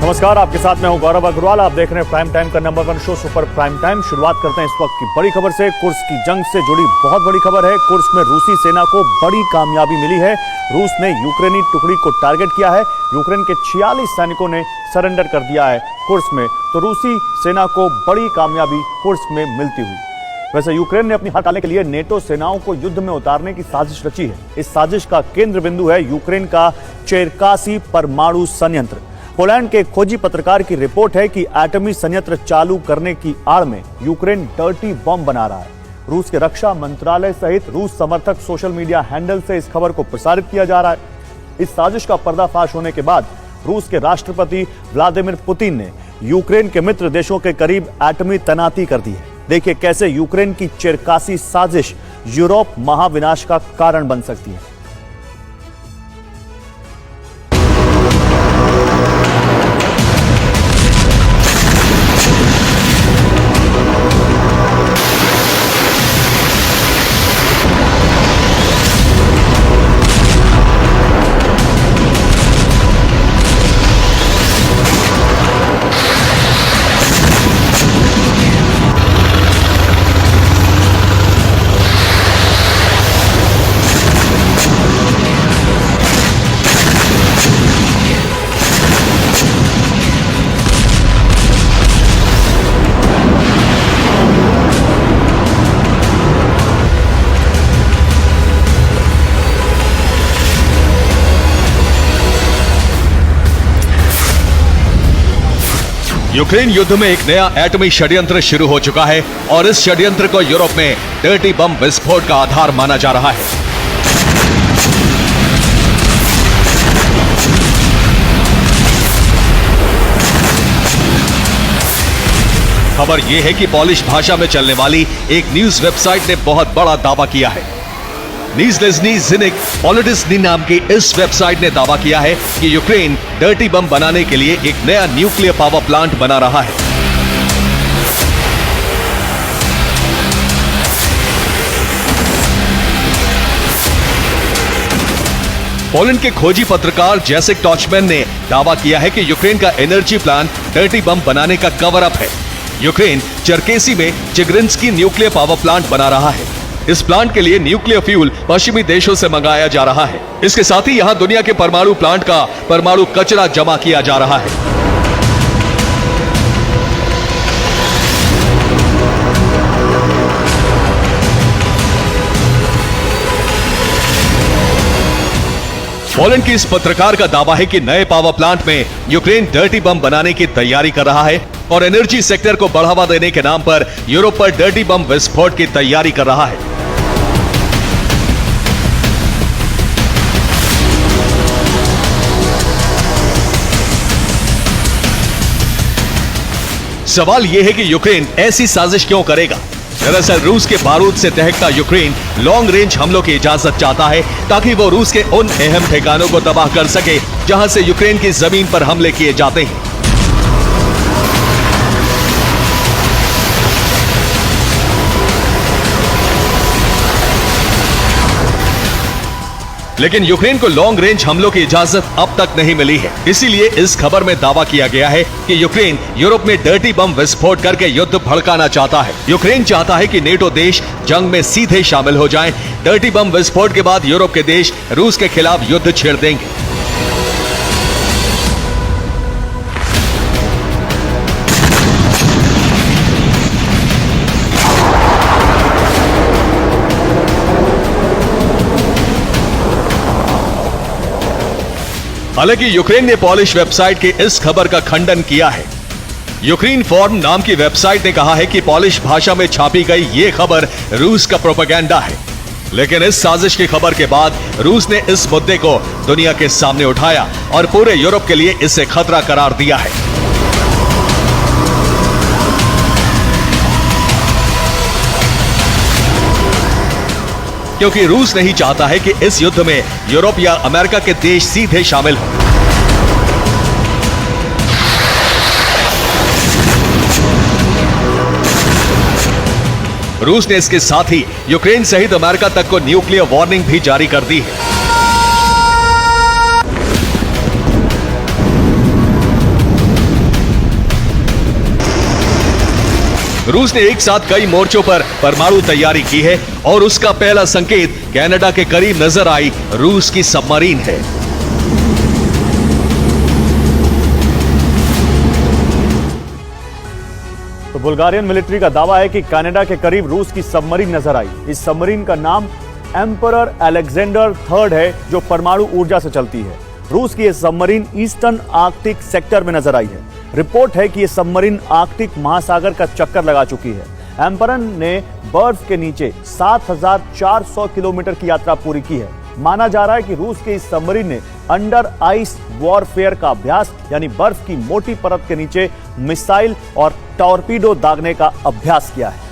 नमस्कार, आपके साथ मैं हूं गौरव अग्रवाल। आप देख रहे हैं प्राइम टाइम का number 1 show super prime time. शुरुआत करते हैं इस वक्त की बड़ी खबर से। कुर्स की जंग से जुड़ी बहुत बड़ी खबर है। कुर्स में रूसी सेना को बड़ी कामयाबी मिली है। रूस ने यूक्रेनी टुकड़ी को टारगेट किया है। यूक्रेन के 46 सैनिकों ने सरेंडर कर दिया है कुर्स में। तो रूसी सेना को बड़ी कामयाबी कुर्स में मिलती हुई। वैसे यूक्रेन ने अपनी हार टालने के लिए नेटो सेनाओं को युद्ध में उतारने की साजिश रची है। इस साजिश का केंद्र बिंदु है यूक्रेन का चेरकासी परमाणु संयंत्र। पोलैंड के खोजी पत्रकार की रिपोर्ट है कि एटमी संयंत्र चालू करने की आड़ में यूक्रेन डर्टी बम बना रहा है। रूस के रक्षा मंत्रालय सहित रूस समर्थक सोशल मीडिया हैंडल से इस खबर को प्रसारित किया जा रहा है। इस साजिश का पर्दाफाश होने के बाद रूस के राष्ट्रपति व्लादिमीर पुतिन ने यूक्रेन के मित्र देशों के करीब एटमी तैनाती कर दी है। देखिए कैसे यूक्रेन की चेरकासी साजिश यूरोप महाविनाश का कारण बन सकती है। यूक्रेन युद्ध में एक नया एटमी षड्यंत्र शुरू हो चुका है और इस षड्यंत्र को यूरोप में डर्टी बम विस्फोट का आधार माना जा रहा है। खबर यह है कि पॉलिश भाषा में चलने वाली एक न्यूज वेबसाइट ने बहुत बड़ा दावा किया है। नीजलेज़नी ज़िनिक पॉलिटिस्नी नाम की इस वेबसाइट ने दावा किया है कि यूक्रेन डर्टी बम बनाने के लिए एक नया न्यूक्लियर पावर प्लांट बना रहा है। पोलैंड के खोजी पत्रकार जेसिक टॉचमैन ने दावा किया है कि यूक्रेन का एनर्जी प्लांट डर्टी बम बनाने का कवर अप है। यूक्रेन चेरकेसी में चिग्रिन्स्की न्यूक्लियर पावर प्लांट बना रहा है। इस प्लांट के लिए न्यूक्लियर फ्यूल पश्चिमी देशों से मंगाया जा रहा है। इसके साथ ही यहां दुनिया के परमाणु प्लांट का परमाणु कचरा जमा किया जा रहा है। पोलैंड की इस पत्रकार का दावा है कि नए पावर प्लांट में यूक्रेन डर्टी बम बनाने की तैयारी कर रहा है और एनर्जी सेक्टर को बढ़ावा देने के नाम पर यूरोप पर डर्टी बम विस्फोट की तैयारी कर रहा है। सवाल यह है कि यूक्रेन ऐसी साजिश क्यों करेगा। दरअसल रूस के बारूद से दहकता यूक्रेन लॉन्ग रेंज हमलों की इजाजत चाहता है ताकि वो रूस के उन अहम ठिकानों को तबाह कर सके जहां से यूक्रेन की जमीन पर हमले किए जाते हैं। लेकिन यूक्रेन को लॉन्ग रेंज हमलों की इजाजत अब तक नहीं मिली है। इसीलिए इस खबर में दावा किया गया है कि यूक्रेन यूरोप में डर्टी बम विस्फोट करके युद्ध भड़काना चाहता है। यूक्रेन चाहता है कि नेटो देश जंग में सीधे शामिल हो जाएं। डर्टी बम विस्फोट के बाद यूरोप के देश रूस के खिलाफ युद्ध छेड़ देंगे। हालांकि यूक्रेन ने पॉलिश वेबसाइट की इस खबर का खंडन किया है। यूक्रेन फॉर्म नाम की वेबसाइट ने कहा है कि पॉलिश भाषा में छापी गई ये खबर रूस का प्रोपेगेंडा है। लेकिन इस साजिश की खबर के बाद रूस ने इस मुद्दे को दुनिया के सामने उठाया और पूरे यूरोप के लिए इसे खतरा करार दिया है। क्योंकि रूस नहीं चाहता है कि इस युद्ध में यूरोप या अमेरिका के देश सीधे शामिल हों। रूस ने इसके साथ ही यूक्रेन सहित अमेरिका तक को न्यूक्लियर वार्निंग भी जारी कर दी है। रूस ने एक साथ कई मोर्चों पर परमाणु तैयारी की है और उसका पहला संकेत कनाडा के करीब नजर आई रूस की सबमरीन है। तो बुल्गारियन मिलिट्री का दावा है कि कनाडा के करीब रूस की सबमरीन नजर आई। इस सबमरीन का नाम एम्परर अलेक्जेंडर III है, जो परमाणु ऊर्जा से चलती है। रूस की यह सबमरीन ईस्टर्न आर्कटिक सेक्टर में नजर आई है। रिपोर्ट है कि यह सबमरीन आर्कटिक महासागर का चक्कर लगा चुकी है। एम्परर ने बर्फ के नीचे 7400 किलोमीटर की यात्रा पूरी की है। माना जा रहा है कि रूस के इस सबमरीन ने अंडर आइस वॉरफेयर का अभ्यास, यानी बर्फ की मोटी परत के नीचे मिसाइल और टॉर्पीडो दागने का अभ्यास किया है।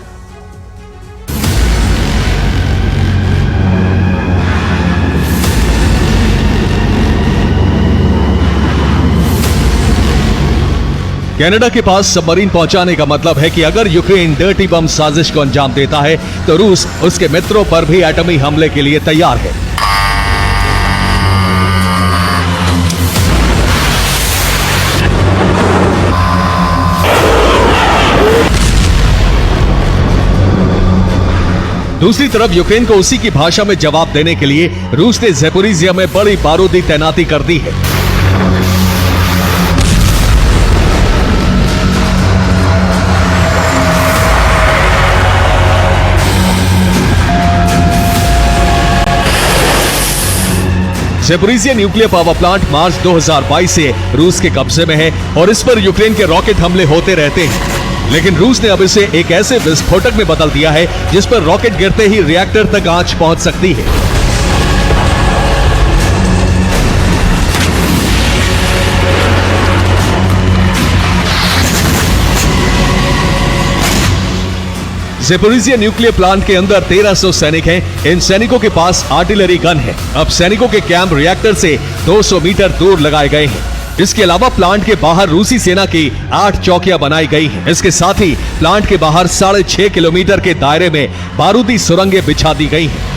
कनाडा के पास सबमरीन पहुंचाने का मतलब है कि अगर यूक्रेन डर्टी बम साजिश को अंजाम देता है तो रूस उसके मित्रों पर भी एटमी हमले के लिए तैयार है। दूसरी तरफ यूक्रेन को उसी की भाषा में जवाब देने के लिए रूस ने ज़ैपोरिज़िया में बड़ी बारूदी तैनाती कर दी है। ज़ैपोरिज़िया न्यूक्लियर पावर प्लांट मार्च 2022 से रूस के कब्जे में है और इस पर यूक्रेन के रॉकेट हमले होते रहते हैं। लेकिन रूस ने अब इसे एक ऐसे विस्फोटक में बदल दिया है जिस पर रॉकेट गिरते ही रिएक्टर तक आंच पहुंच सकती है। ज़ैपोरिज़िया न्यूक्लियर प्लांट के अंदर 1300 सैनिक हैं। इन सैनिकों के पास आर्टिलरी गन है। अब सैनिकों के कैंप रिएक्टर से 200 मीटर दूर लगाए गए हैं। इसके अलावा प्लांट के बाहर रूसी सेना की 8 चौकियां बनाई गई हैं। इसके साथ ही प्लांट के बाहर 6.5 किलोमीटर के दायरे में बारूदी सुरंगें बिछा दी गई हैं।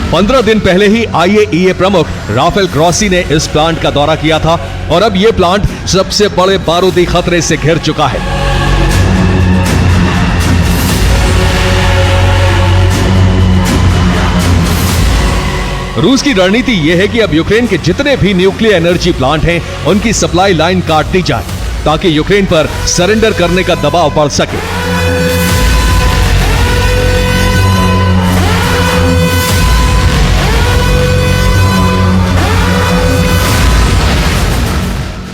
पंद्रह दिन पहले ही IAEA प्रमुख राफेल ग्रॉसी ने इस प्लांट का दौरा किया था और अब यह प्लांट सबसे बड़े बारूदी खतरे से घिर चुका है। रूस की रणनीति यह है कि अब यूक्रेन के जितने भी न्यूक्लियर एनर्जी प्लांट हैं, उनकी सप्लाई लाइन काट दी जाए ताकि यूक्रेन पर सरेंडर करने का दबाव बढ़ सके।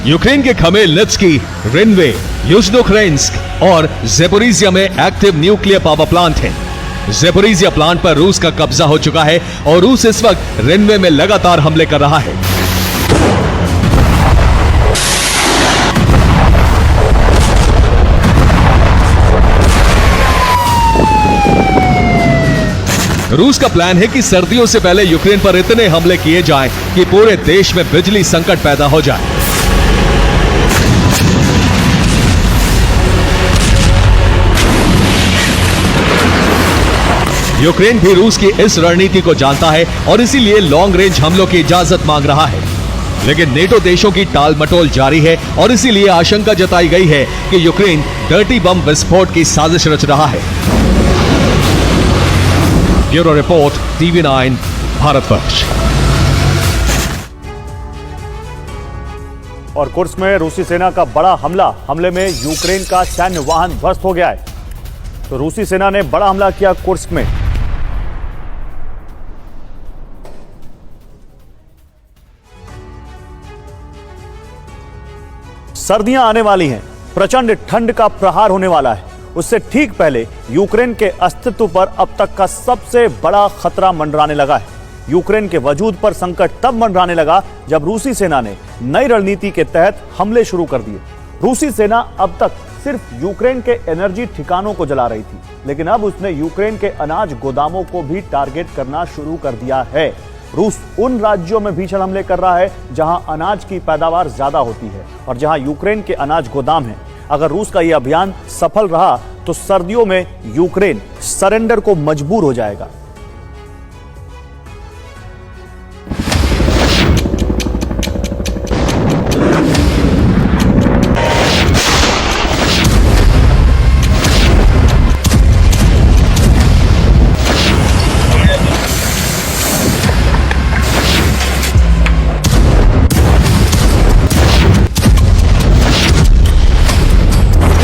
यूक्रेन के खमेलनित्स्की, रिन्वे, युजनोख्रेंस्क और ज़ैपोरिज़िया में एक्टिव न्यूक्लियर पावर प्लांट हैं। ज़ैपोरिज़िया प्लांट पर रूस का कब्जा हो चुका है और रूस इस वक्त रिन्वे में लगातार हमले कर रहा है। रूस का प्लान है कि सर्दियों से पहले यूक्रेन पर इतने हमले किए जाएं कि पूरे देश में बिजली संकट पैदा हो जाए। यूक्रेन भी रूस की इस रणनीति को जानता है और इसीलिए लॉन्ग रेंज हमलों की इजाजत मांग रहा है। लेकिन नेटो देशों की टालमटोल जारी है और इसीलिए आशंका जताई गई है कि यूक्रेन डर्टी बम विस्फोट की साजिश रच रहा है। Bureau report, TV9 Bharatvarsh. और कुर्स्क में रूसी सेना का बड़ा हमले में यूक्रेन का सैन्य वाहन ध्वस्त हो गया है। तो रूसी सेना ने बड़ा हमला किया कुर्स्क में। सर्दियां आने वाली हैं, प्रचंड ठंड का प्रहार होने वाला है। उससे ठीक पहले यूक्रेन के अस्तित्व पर अब तक का सबसे बड़ा खतरा मंडराने लगा है। यूक्रेन के वजूद पर संकट तब मंडराने लगा जब रूसी सेना ने नई रणनीति के तहत हमले शुरू कर दिए। रूसी सेना अब तक सिर्फ यूक्रेन के एनर्जी ठिकानों को जला रही थी, लेकिन अब उसने यूक्रेन के अनाज गोदामों को भी टारगेट करना शुरू कर दिया है। रूस उन राज्यों में भीषण हमले कर रहा है जहां अनाज की पैदावार ज्यादा होती है और जहां यूक्रेन के अनाज गोदाम हैं। अगर रूस का यह अभियान सफल रहा तो सर्दियों में यूक्रेन सरेंडर को मजबूर हो जाएगा।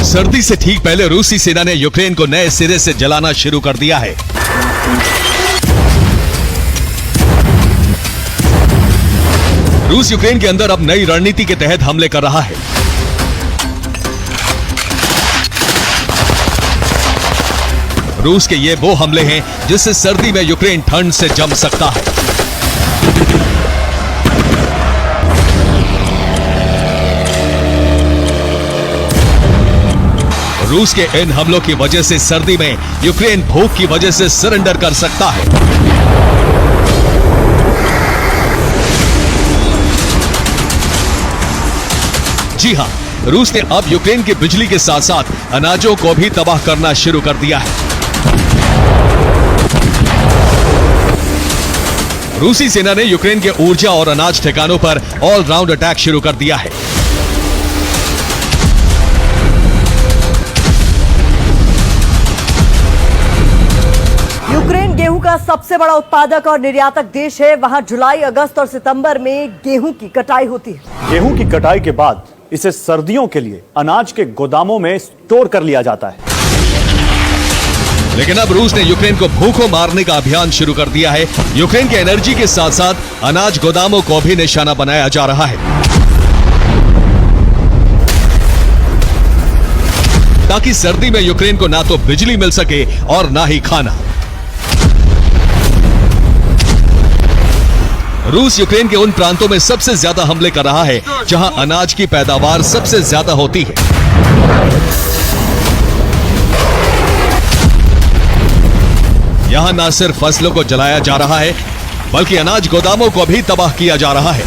सर्दी से ठीक पहले रूसी सेना ने यूक्रेन को नए सिरे से जलाना शुरू कर दिया है। रूस यूक्रेन के अंदर अब नई रणनीति के तहत हमले कर रहा है। रूस के ये वो हमले हैं जिससे सर्दी में यूक्रेन ठंड से जम सकता है। रूस के इन हमलों की वजह से सर्दी में यूक्रेन भूख की वजह से सरेंडर कर सकता है। जी हां, रूस ने अब यूक्रेन की बिजली के साथ साथ अनाजों को भी तबाह करना शुरू कर दिया है। रूसी सेना ने यूक्रेन के ऊर्जा और अनाज ठिकानों पर ऑल राउंड अटैक शुरू कर दिया है। यूक्रेन गेहूं का सबसे बड़ा उत्पादक और निर्यातक देश है। वहां जुलाई, अगस्त और सितंबर में गेहूं की कटाई होती है। गेहूं की कटाई के बाद इसे सर्दियों के लिए अनाज के गोदामों में स्टोर कर लिया जाता है। लेकिन अब रूस ने यूक्रेन को भूखों मारने का अभियान शुरू कर दिया है। यूक्रेन के एनर्जी के साथ साथ अनाज गोदामों को भी निशाना बनाया जा रहा है, ताकि सर्दी में यूक्रेन को ना तो बिजली मिल सके और ना ही खाना। रूस यूक्रेन के उन प्रांतों में सबसे ज्यादा हमले कर रहा है जहां अनाज की पैदावार सबसे ज्यादा होती है। यहां न सिर्फ फसलों को जलाया जा रहा है, बल्कि अनाज गोदामों को भी तबाह किया जा रहा है।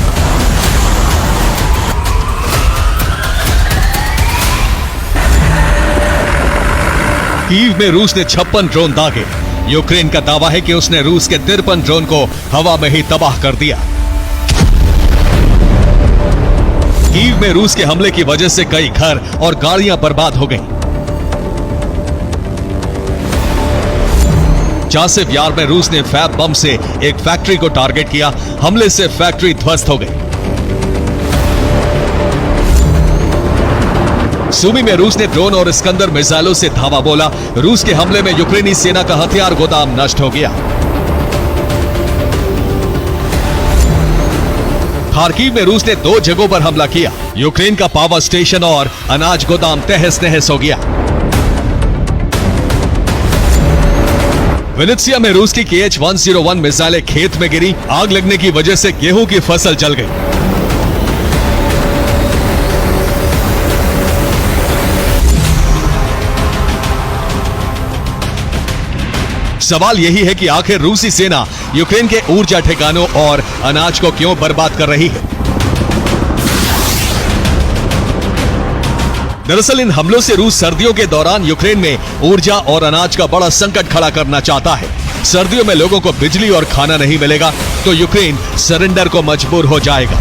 कीव में रूस ने 56 ड्रोन दागे। यूक्रेन का दावा है कि उसने रूस के 53 ड्रोन को हवा में ही तबाह कर दिया। कीव में रूस के हमले की वजह से कई घर और गाड़ियां बर्बाद हो गईं। चासिव यार में रूस ने फैब बम से एक फैक्ट्री को टारगेट किया। हमले से फैक्ट्री ध्वस्त हो गई। सूमी में रूस ने ड्रोन और इस्कंदर मिसाइलों से धावा बोला। रूस के हमले में यूक्रेनी सेना का हथियार गोदाम नष्ट हो गया। खार्किव में रूस ने 2 जगहों पर हमला किया। यूक्रेन का पावर स्टेशन और अनाज गोदाम तहस नहस हो गया। विनित्सिया में रूस की KH-101 मिसाइलें खेत में गिरी। आग लगने की वजह से गेहूं की फसल जल गई। सवाल यही है कि आखिर रूसी सेना यूक्रेन के ऊर्जा ठिकानों और अनाज को क्यों बर्बाद कर रही है। दरअसल इन हमलों से रूस सर्दियों के दौरान यूक्रेन में ऊर्जा और अनाज का बड़ा संकट खड़ा करना चाहता है। सर्दियों में लोगों को बिजली और खाना नहीं मिलेगा तो यूक्रेन सरेंडर को मजबूर हो जाएगा।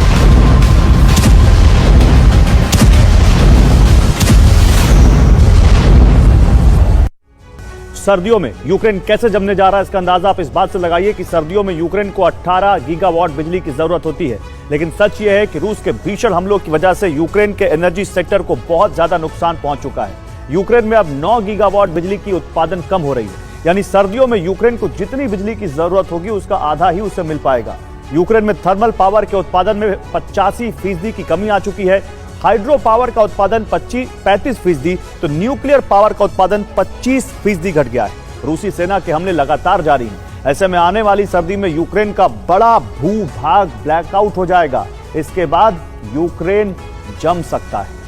सर्दियों में यूक्रेन कैसे जमने जा रहा है, इसका अंदाजा आप इस बात से लगाइए कि सर्दियों में यूक्रेन को 18 गीगावाट बिजली की जरूरत होती है। लेकिन सच यह है कि रूस के भीषण हमलों की वजह से यूक्रेन के एनर्जी सेक्टर को बहुत ज्यादा नुकसान पहुंच चुका है। यूक्रेन में अब 9 गीगावाट बिजली की उत्पादन कम हो रही है। यानी सर्दियों में यूक्रेन को जितनी बिजली की जरूरत होगी उसका आधा ही उसे मिल पाएगा। यूक्रेन में थर्मल पावर के उत्पादन में 85% की कमी आ चुकी है। हाइड्रो पावर का उत्पादन 35%, तो न्यूक्लियर पावर का उत्पादन 25% घट गया है। रूसी सेना के हमले लगातार जारी हैं। ऐसे में आने वाली सर्दी में यूक्रेन का बड़ा भूभाग ब्लैकआउट हो जाएगा। इसके बाद यूक्रेन जम सकता है।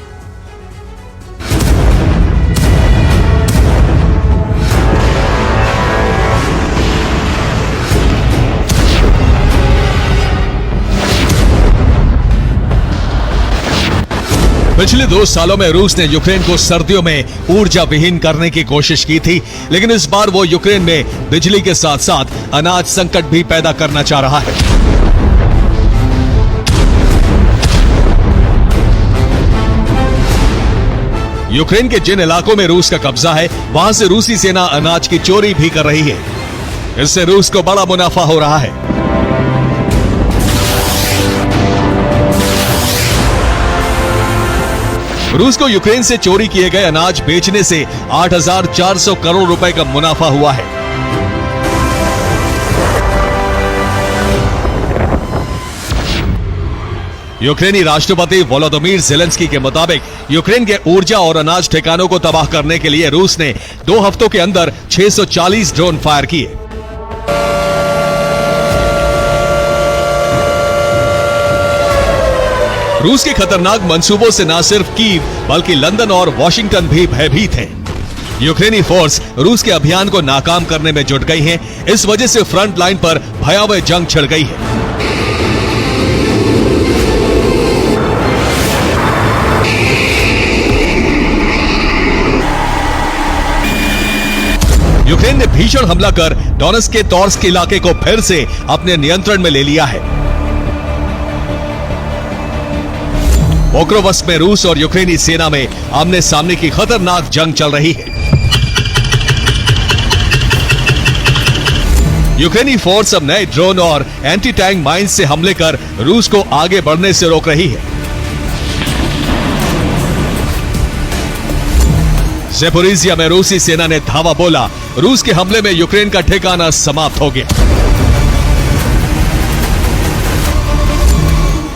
पिछले 2 सालों में रूस ने यूक्रेन को सर्दियों में ऊर्जा विहीन करने की कोशिश की थी, लेकिन इस बार वो यूक्रेन में बिजली के साथ साथ अनाज संकट भी पैदा करना चाह रहा है। यूक्रेन के जिन इलाकों में रूस का कब्जा है, वहां से रूसी सेना अनाज की चोरी भी कर रही है। इससे रूस को बड़ा मुनाफा हो रहा है। रूस को यूक्रेन से चोरी किए गए अनाज बेचने से 8,400 करोड़ रुपए का मुनाफा हुआ है। यूक्रेनी राष्ट्रपति वोलोदिमीर ज़ेलेंस्की के मुताबिक यूक्रेन के ऊर्जा और अनाज ठिकानों को तबाह करने के लिए रूस ने 2 हफ्तों के अंदर 640 ड्रोन फायर किए। रूस के खतरनाक मंसूबों से न सिर्फ कीव बल्कि लंदन और वॉशिंगटन भी भयभीत हैं। यूक्रेनी फोर्स रूस के अभियान को नाकाम करने में जुट गई हैं। इस वजह से फ्रंट लाइन पर भयावह जंग छिड़ गई है। यूक्रेन ने भीषण हमला कर डोनेट्स्क के टॉर्स्क इलाके को फिर से अपने नियंत्रण में ले लिया है। पोक्रोवस्क में रूस और यूक्रेनी सेना में आमने सामने की खतरनाक जंग चल रही है। यूक्रेनी फोर्स अब नए ड्रोन और एंटी टैंक माइंस से हमले कर रूस को आगे बढ़ने से रोक रही है। ज़ेपोरिजिया में रूसी सेना ने धावा बोला, रूस के हमले में यूक्रेन का ठिकाना समाप्त हो गया।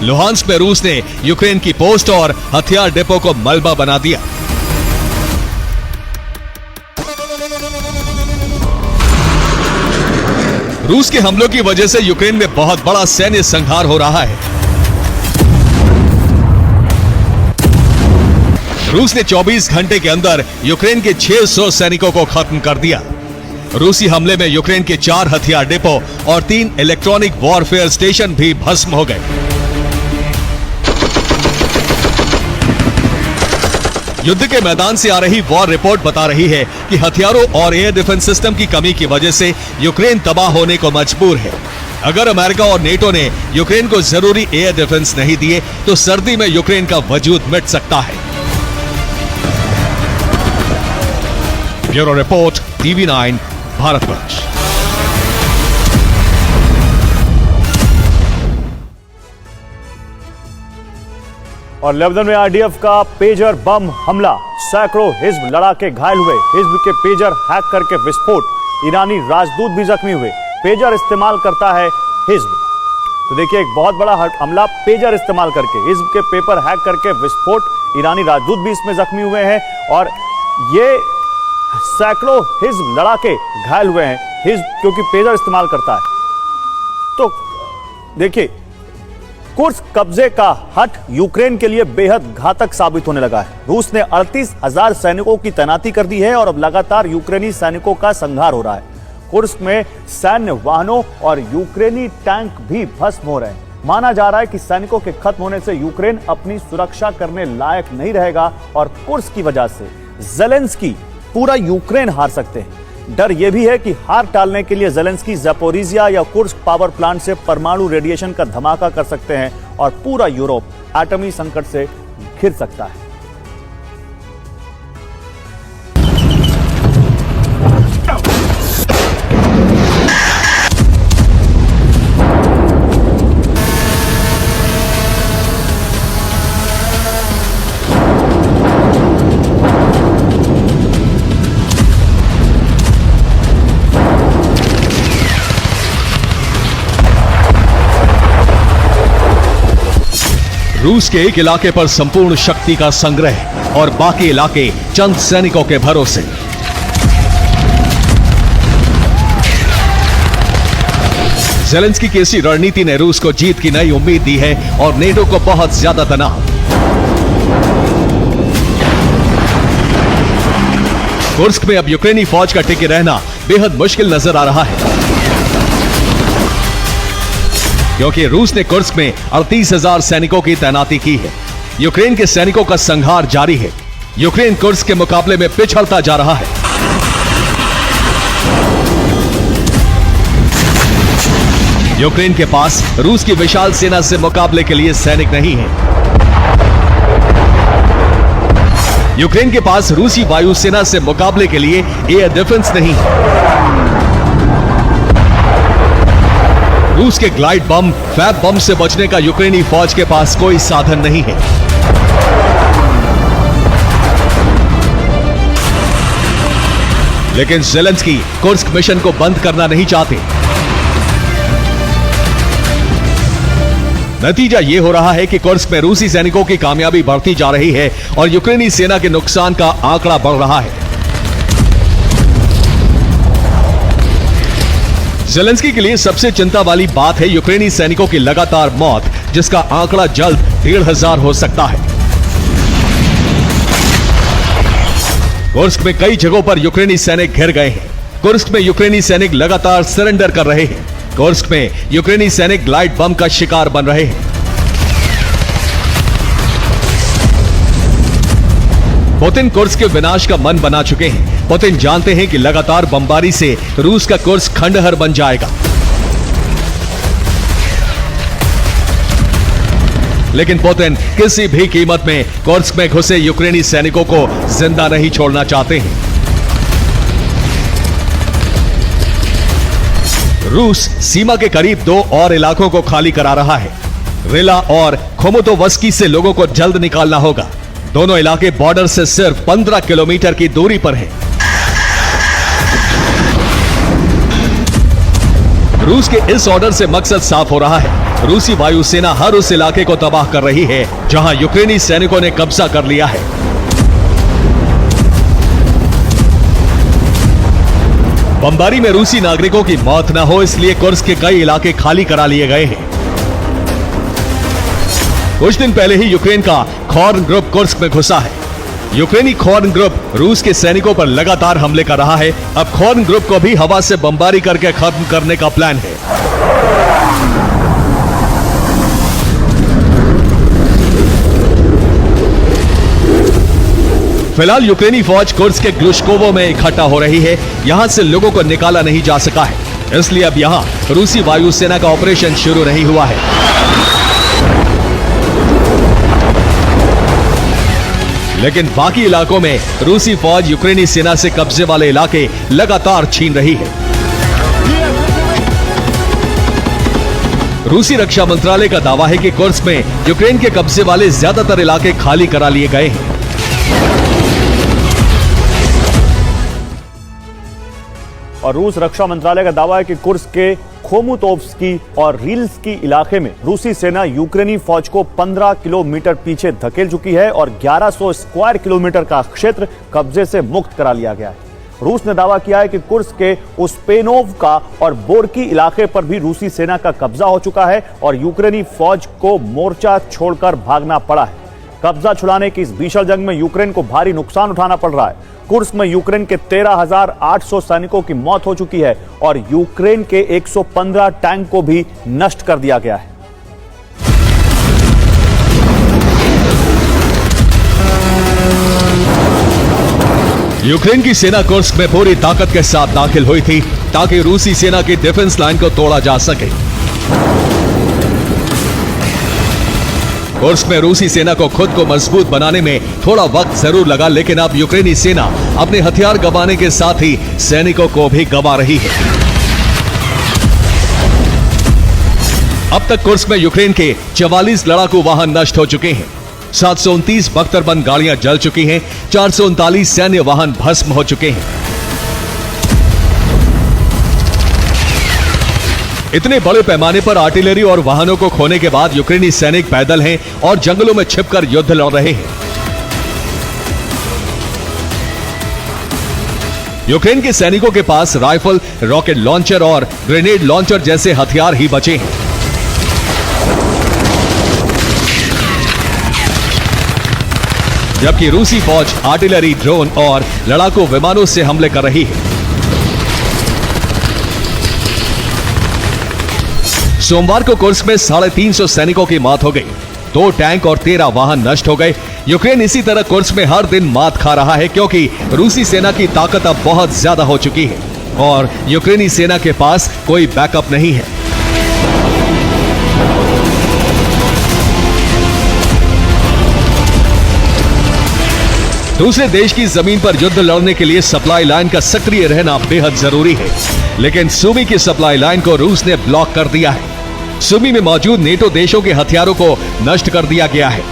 लुहांस्क में रूस ने यूक्रेन की पोस्ट और हथियार डिपो को मलबा बना दिया। रूस के हमलों की वजह से यूक्रेन में बहुत बड़ा सैन्य संहार हो रहा है। रूस ने 24 घंटे के अंदर यूक्रेन के 600 सैनिकों को खत्म कर दिया। रूसी हमले में यूक्रेन के 4 हथियार डिपो और 3 इलेक्ट्रॉनिक वॉरफेयर स्टेशन भी भस्म हो गए। युद्ध के मैदान से आ रही वॉर रिपोर्ट बता रही है कि हथियारों और एयर डिफेंस सिस्टम की कमी की वजह से यूक्रेन तबाह होने को मजबूर है। अगर अमेरिका और नेटो ने यूक्रेन को जरूरी एयर डिफेंस नहीं दिए तो सर्दी में यूक्रेन का वजूद मिट सकता है। Bureau report, TV9 Bharatvarsh. और लेबनान में आरडीएफ का पेजर बम हमला, सैकड़ों हिज्ब लड़ाके घायल हुए। हिज्ब के पेजर हैक करके विस्फोट, ईरानी राजदूत भी जख्मी हुए। पेजर इस्तेमाल करता है हिज्ब। तो देखिए, एक बहुत बड़ा हमला पेजर इस्तेमाल करके, हिज्ब के पेपर हैक करके विस्फोट, ईरानी राजदूत भी इसमें जख्मी हुए हैं और ये सैकड़ों हिज्ब लड़ाके घायल हुए हैं, हिज्ब क्योंकि पेजर इस्तेमाल करता है। तो देखिए, कुर्स्क कब्जे का हट यूक्रेन के लिए बेहद घातक साबित होने लगा है। रूस ने 38,000 सैनिकों की तैनाती कर दी है और अब लगातार यूक्रेनी सैनिकों का संहार हो रहा है। कुर्स्क में सैन्य वाहनों और यूक्रेनी टैंक भी भस्म हो रहे हैं। माना जा रहा है कि सैनिकों के खत्म होने से यूक्रेन अपनी सुरक्षा करने लायक नहीं रहेगा और कुर्स्क की वजह से ज़ेलेंस्की पूरा यूक्रेन हार सकते हैं। डर यह भी है कि हार टालने के लिए ज़ेलेंस्की ज़ेपोरिजिया या कुर्स्क पावर प्लांट से परमाणु रेडिएशन का धमाका कर सकते हैं और पूरा यूरोप एटमी संकट से घिर सकता है। रूस के एक इलाके पर संपूर्ण शक्ति का संग्रह और बाकी इलाके चंद सैनिकों के भरोसे। ज़ेलेंस्की की ऐसी रणनीति ने रूस को जीत की नई उम्मीद दी है और नेटो को बहुत ज्यादा तनाव। कुर्स्क में अब यूक्रेनी फौज का टिके रहना बेहद मुश्किल नजर आ रहा है, क्योंकि रूस ने कुर्स्क में 38,000 सैनिकों की तैनाती की है। यूक्रेन के सैनिकों का संहार जारी है। यूक्रेन कुर्स्क के मुकाबले में पिछड़ता जा रहा है। यूक्रेन के पास रूस की विशाल सेना से मुकाबले के लिए सैनिक नहीं है। यूक्रेन के पास रूसी वायुसेना से मुकाबले के लिए एयर डिफेंस नहीं है। रूस के ग्लाइड बम, फैब बम से बचने का यूक्रेनी फौज के पास कोई साधन नहीं है। लेकिन ज़ेलेंस्की कुर्स्क मिशन को बंद करना नहीं चाहते। नतीजा यह हो रहा है कि कुर्स्क में रूसी सैनिकों की कामयाबी बढ़ती जा रही है और यूक्रेनी सेना के नुकसान का आंकड़ा बढ़ रहा है। ज़ेलेंस्की के लिए सबसे चिंता वाली बात है यूक्रेनी सैनिकों की लगातार मौत, जिसका आंकड़ा जल्द 1500 हो सकता है। कुर्स्क में कई जगहों पर यूक्रेनी सैनिक घिर गए हैं। कुर्स्क में यूक्रेनी सैनिक लगातार सरेंडर कर रहे हैं। कुर्स्क में यूक्रेनी सैनिक ग्लाइड बम का शिकार बन रहे हैं। पुतिन कुर्स्क के विनाश का मन बना चुके हैं। पुतिन जानते हैं कि लगातार बमबारी से रूस का कुर्स्क खंडहर बन जाएगा। लेकिन पुतिन किसी भी कीमत में कुर्स्क में घुसे यूक्रेनी सैनिकों को जिंदा नहीं छोड़ना चाहते हैं। रूस सीमा के करीब 2 और इलाकों को खाली करा रहा है। रिला और खोमोतोवस्की से लोगों को जल्द निकालना होगा। दोनों इलाके बॉर्डर से सिर्फ 15 किलोमीटर की दूरी पर हैं। रूस के इस ऑर्डर से मकसद साफ हो रहा है। रूसी वायुसेना हर उस इलाके को तबाह कर रही है जहां यूक्रेनी सैनिकों ने कब्जा कर लिया है। बमबारी में रूसी नागरिकों की मौत न हो, इसलिए कुर्स्क के कई इलाके खाली करा लिए गए हैं। कुछ दिन पहले ही यूक्रेन का खॉर्न ग्रुप कुर्स्क में घुसा है। यूक्रेनी खॉर्न ग्रुप रूस के सैनिकों पर लगातार हमले कर रहा है। अब खॉर्न ग्रुप को भी हवा से बमबारी करके खत्म करने का प्लान है। फिलहाल यूक्रेनी फौज कुर्स्क के ग्लुश्कोवो में इकट्ठा हो रही है। यहां से लोगों को निकाला नहीं जा सका है, इसलिए अब यहां रूसी वायुसेना का ऑपरेशन शुरू नहीं हुआ है। लेकिन बाकी इलाकों में रूसी फौज यूक्रेनी सेना से कब्जे वाले इलाके लगातार छीन रही है। रूसी रक्षा मंत्रालय का दावा है कि कुर्स्क में यूक्रेन के कब्जे वाले ज्यादातर इलाके खाली करा लिए गए हैं। और रूस रक्षा मंत्रालय का दावा है कि कुर्स्क के खोमुतोव्स्की और रील्स्की इलाके में रूसी सेना यूक्रेनी फौज को 15 किलोमीटर पीछे धकेल चुकी है और 1100 स्क्वायर किलोमीटर का क्षेत्र कब्जे से मुक्त करा लिया गया है। रूस ने दावा किया है कि कुर्स्क के उस्पेनोव का और बोरकी इलाके पर भी रूसी सेना का कब्जा हो चुका है और यूक्रेनी फौज को मोर्चा छोड़कर भागना पड़ा है। कब्जा छुड़ाने की इस भीषण जंग में यूक्रेन को भारी नुकसान उठाना पड़ रहा है। कुर्स्क में यूक्रेन के 13,800 सैनिकों की मौत हो चुकी है और यूक्रेन के 115 टैंक को भी नष्ट कर दिया गया है। यूक्रेन की सेना कुर्स्क में पूरी ताकत के साथ दाखिल हुई थी ताकि रूसी सेना की डिफेंस लाइन को तोड़ा जा सके। कुर्स्क में रूसी सेना को खुद को मजबूत बनाने में थोड़ा वक्त जरूर लगा, लेकिन अब यूक्रेनी सेना अपने हथियार गंवाने के साथ ही सैनिकों को भी गंवा रही है। अब तक कुर्स्क में यूक्रेन के 44 लड़ाकू वाहन नष्ट हो चुके हैं। 729 बख्तरबंद गाड़ियां जल चुकी हैं। 439 सैन्य वाहन भस्म हो चुके हैं। इतने बड़े पैमाने पर आर्टिलरी और वाहनों को खोने के बाद यूक्रेनी सैनिक पैदल हैं और जंगलों में छिपकर युद्ध लड़ रहे हैं। यूक्रेन के सैनिकों के पास राइफल, रॉकेट लॉन्चर और ग्रेनेड लॉन्चर जैसे हथियार ही बचे हैं। जबकि रूसी फौज आर्टिलरी, ड्रोन और लड़ाकू विमानों से हमले कर रही है। सोमवार को कुर्स्क में 350 सैनिकों की मौत हो गई। 2 टैंक और 13 वाहन नष्ट हो गए। यूक्रेन इसी तरह कुर्स्क में हर दिन मात खा रहा है क्योंकि रूसी सेना की ताकत अब बहुत ज्यादा हो चुकी है और यूक्रेनी सेना के पास कोई बैकअप नहीं है। दूसरे देश की जमीन पर युद्ध लड़ने के लिए सप्लाई लाइन का सक्रिय रहना बेहद जरूरी है, लेकिन सुमी की सप्लाई लाइन को रूस ने ब्लॉक कर दिया है। सुमी में मौजूद नेटो देशों के हथियारों को नष्ट कर दिया गया है।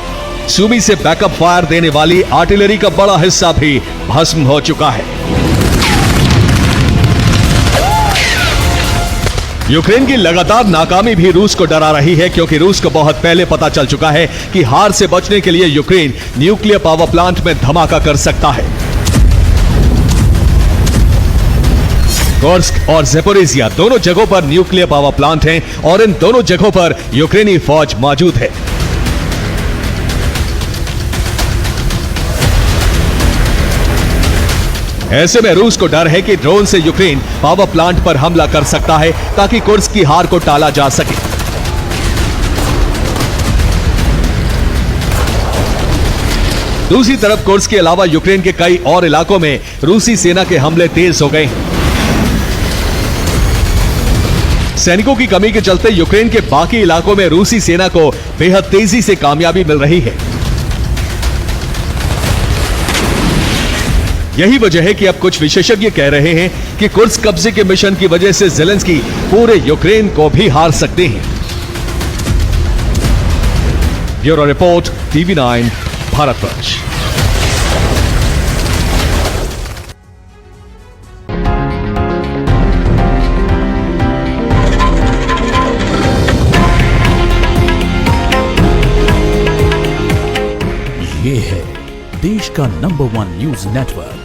सुमी से बैकअप फायर देने वाली आर्टिलरी का बड़ा हिस्सा भी भस्म हो चुका है। यूक्रेन की लगातार नाकामी भी रूस को डरा रही है, क्योंकि रूस को बहुत पहले पता चल चुका है कि हार से बचने के लिए यूक्रेन न्यूक्लियर पावर प्लांट में धमाका कर सकता है। कुर्स्क और ज़ेपोरिजिया दोनों जगहों पर न्यूक्लियर पावर प्लांट हैं और इन दोनों जगहों पर यूक्रेनी फौज मौजूद है। ऐसे में रूस को डर है कि ड्रोन से यूक्रेन पावर प्लांट पर हमला कर सकता है ताकि कुर्स्क की हार को टाला जा सके। दूसरी तरफ कुर्स्क के अलावा यूक्रेन के कई और इलाकों में रूसी सेना के हमले तेज हो गए हैं। सैनिकों की कमी के चलते यूक्रेन के बाकी इलाकों में रूसी सेना को बेहद तेजी से कामयाबी मिल रही है। यही वजह है कि अब कुछ विशेषज्ञ कह रहे हैं कि कुर्स्क कब्जे के मिशन की वजह से ज़ेलेंस्की पूरे यूक्रेन को भी हार सकते हैं। Bureau report, TV9 Bharatvarsh. ये है देश का नंबर 1 न्यूज नेटवर्क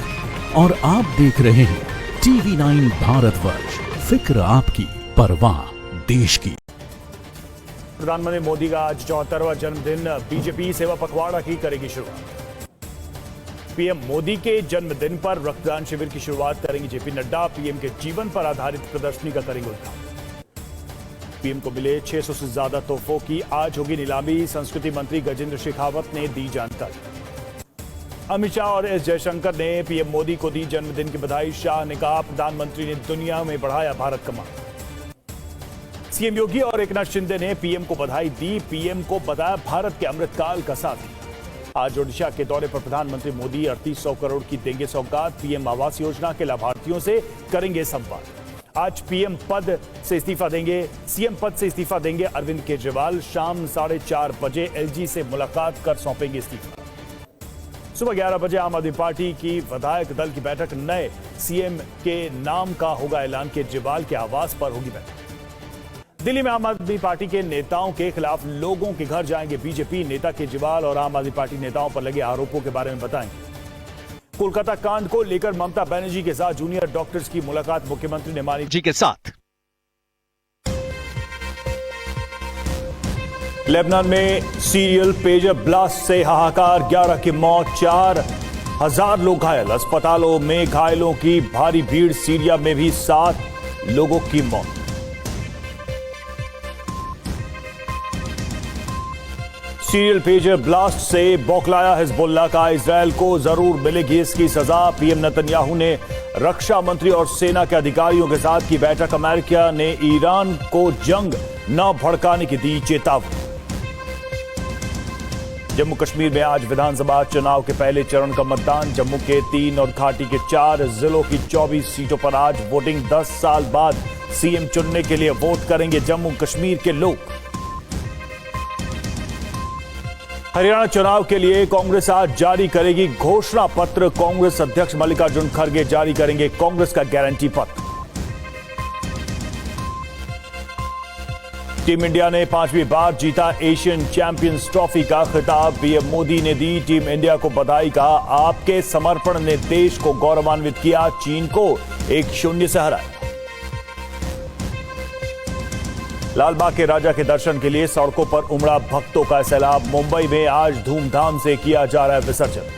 और आप देख रहे हैं TV9 भारतवर्ष। फिक्र आपकी, परवाह देश की। प्रधानमंत्री मोदी का आज 74वां जन्मदिन, बीजेपी सेवा पखवाड़ा की करेगी शुरुआत। पीएम मोदी के जन्मदिन पर रक्तदान शिविर की शुरुआत करेंगे जेपी नड्डा। पीएम के जीवन पर आधारित प्रदर्शनी का करेंगे उद्घाटन। पीएम को मिले 600 से ज्यादा तोहफों की आज होगी नीलामी। संस्कृति मंत्री गजेंद्र शेखावत ने दी जानकारी। अमित शाह और एस जयशंकर ने पीएम मोदी को दी जन्मदिन की बधाई। शाह ने कहा, प्रधानमंत्री ने दुनिया में बढ़ाया भारत का मान। सीएम योगी और एकनाथ शिंदे ने पीएम को बधाई दी। पीएम को बताया भारत के अमृतकाल का साथी। आज ओडिशा के दौरे पर प्रधानमंत्री मोदी 3800 करोड़ की देंगे सौगात। पीएम आवास योजना के लाभार्थियों से करेंगे संवाद। आज सीएम पद से इस्तीफा देंगे अरविंद केजरीवाल। शाम 4:30 बजे एलजी से मुलाकात कर सौंपेंगे इस्तीफा। सुबह 11 बजे आम आदमी पार्टी की विधायक दल की बैठक। नए सीएम के नाम का होगा ऐलान। केजरीवाल के आवास पर होगी बैठक। दिल्ली में आम आदमी पार्टी के नेताओं के खिलाफ लोगों के घर जाएंगे बीजेपी नेता। केजरीवाल और आम आदमी पार्टी नेताओं पर लगे आरोपों के बारे में बताएंगे। कोलकाता कांड को लेकर ममता बनर्जी के साथ जूनियर डॉक्टर्स की मुलाकात मुख्यमंत्री ने मानी जी के साथ। लेबनान में सीरियल पेजर ब्लास्ट से हाहाकार, 11 की मौत, 4000 लोग घायल। अस्पतालों में घायलों की भारी भीड़। सीरिया में भी 7 लोगों की मौत। सीरियल पेजर ब्लास्ट से बौखलाया हिजबुल्लाह का। इजरायल को जरूर मिलेगी इसकी सजा। पीएम नेतन्याहू ने रक्षा मंत्री और सेना के अधिकारियों के साथ की बैठक। अमेरिका ने ईरान को जंग न भड़काने की दी चेतावनी। जम्मू कश्मीर में आज विधानसभा चुनाव के पहले चरण का मतदान। जम्मू के 3 और घाटी के 4 जिलों की 24 सीटों पर आज वोटिंग। 10 साल बाद सीएम चुनने के लिए वोट करेंगे जम्मू कश्मीर के लोग। हरियाणा चुनाव के लिए कांग्रेस आज जारी करेगी घोषणा पत्र। कांग्रेस अध्यक्ष मल्लिकार्जुन खड़गे जारी करेंगे कांग्रेस का गारंटी पत्र। टीम इंडिया ने 5वीं बार जीता एशियन चैंपियंस ट्रॉफी का खिताब। पीएम मोदी ने दी टीम इंडिया को बधाई। कहा, आपके समर्पण ने देश को गौरवान्वित किया। चीन को 1-0 से हराया। लालबाग के राजा के दर्शन के लिए सड़कों पर उमड़ा भक्तों का सैलाब। मुंबई में आज धूमधाम से किया जा रहा है विसर्जन।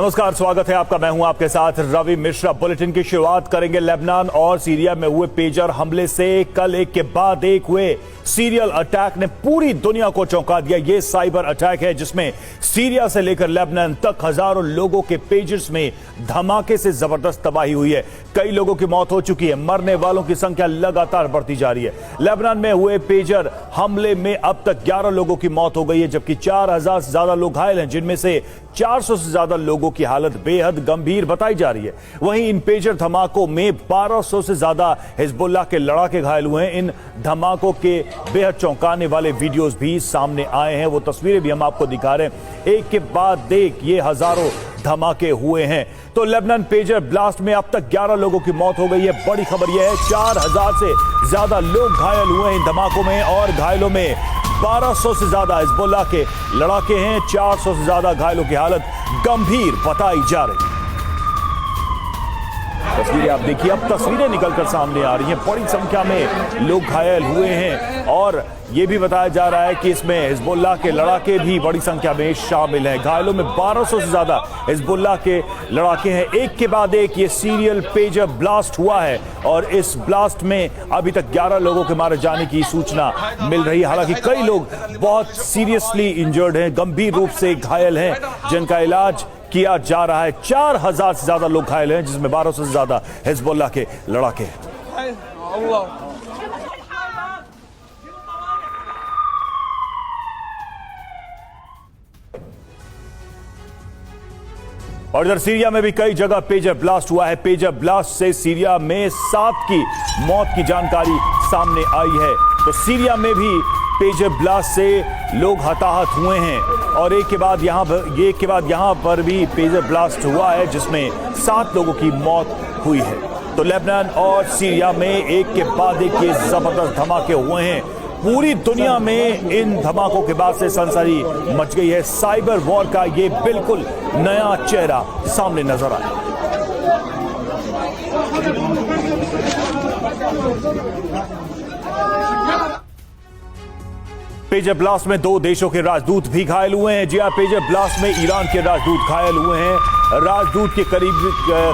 नमस्कार, स्वागत है आपका। मैं हूं आपके साथ रवि मिश्रा। बुलेटिन की शुरुआत करेंगे लेबनान और सीरिया में हुए पेजर हमले से। कल एक के बाद एक हुए सीरियल अटैक ने पूरी दुनिया को चौंका दिया। यह साइबर अटैक है जिसमें सीरिया से लेकर लेबनान तक हजारों लोगों के पेजर्स में धमाके से जबरदस्त तबाही हुई है। कई लोगों की मौत हो चुकी है। मरने वालों की संख्या लगातार बढ़ती जा रही है। लेबनान में हुए पेजर हमले में अब तक 11 लोगों की मौत हो गई है, जबकि 4000 से ज्यादा लोग घायल हैं, जिनमें से 400 से ज्यादा लोगों की हालत बेहद गंभीर बताई जा रही है। वहीं इन पेजर धमाकों में 1200 से ज्यादा हिजबुल्लाह के लड़ाके घायल हुए हैं। इन धमाकों के बेहद चौंकाने वाले वीडियोस भी सामने आए हैं। वो तस्वीरें भी हम आपको दिखा रहे हैं। एक के बाद एक ये हजारों धमाके हुए हैं। तो लेबनान पेजर ब्लास्ट में अब तक 11 लोगों की मौत हो गई है। बड़ी खबर यह है 4000 से ज्यादा लोग घायल हुए हैं इन धमाकों में, और घायलों में 1200 से ज्यादा हिजबुल्लाह के लड़ाके हैं। 400 से ज्यादा घायलों की हालत गंभीर बताई जा रही है। तस्वीरें आप देखिए, अब तस्वीरें निकलकर सामने आ रही हैं। बड़ी संख्या में लोग घायल हुए हैं और यह भी बताया जा रहा है कि इसमें हिजबुल्लाह के लड़ाके भी बड़ी संख्या में शामिल हैं। घायलों में 1200 से ज्यादा हिजबुल्लाह के लड़ाके हैं। एक के बाद एक ये सीरियल पेजर ब्लास्ट हुआ है और इस ब्लास्ट में अभी तक 11 लोगों के मारे जाने की सूचना मिल रही है। हालांकि कई लोग बहुत सीरियसली इंजर्ड हैं, गंभीर रूप से घायल हैं, जिनका इलाज किया जा रहा है। 4000 से ज्यादा लोग घायल हैं, जिसमें 1200 से ज्यादा हिजबुल्लाह के लड़ाके हैं। और इधर सीरिया में भी कई जगह पेजर ब्लास्ट हुआ है। पेजर ब्लास्ट से सीरिया में 7 की मौत की जानकारी सामने आई है। तो सीरिया में भी पेजर ब्लास्ट से लोग हताहत हुए हैं और एक के बाद यहां पर भी पेजर ब्लास्ट हुआ है, जिसमें 7 लोगों की मौत हुई है। तो लेबनान और सीरिया में एक के बाद एक ये जबरदस्त धमाके हुए हैं। पूरी दुनिया में इन धमाकों के बाद से सनसनी मच गई है। साइबर वॉर का ये बिल्कुल नया चेहरा सामने नजर आया। पेजर ब्लास्ट में 2 देशों के राजदूत भी घायल हुए हैं। जी हां, पेजर ब्लास्ट में ईरान के राजदूत घायल हुए हैं। राजदूत के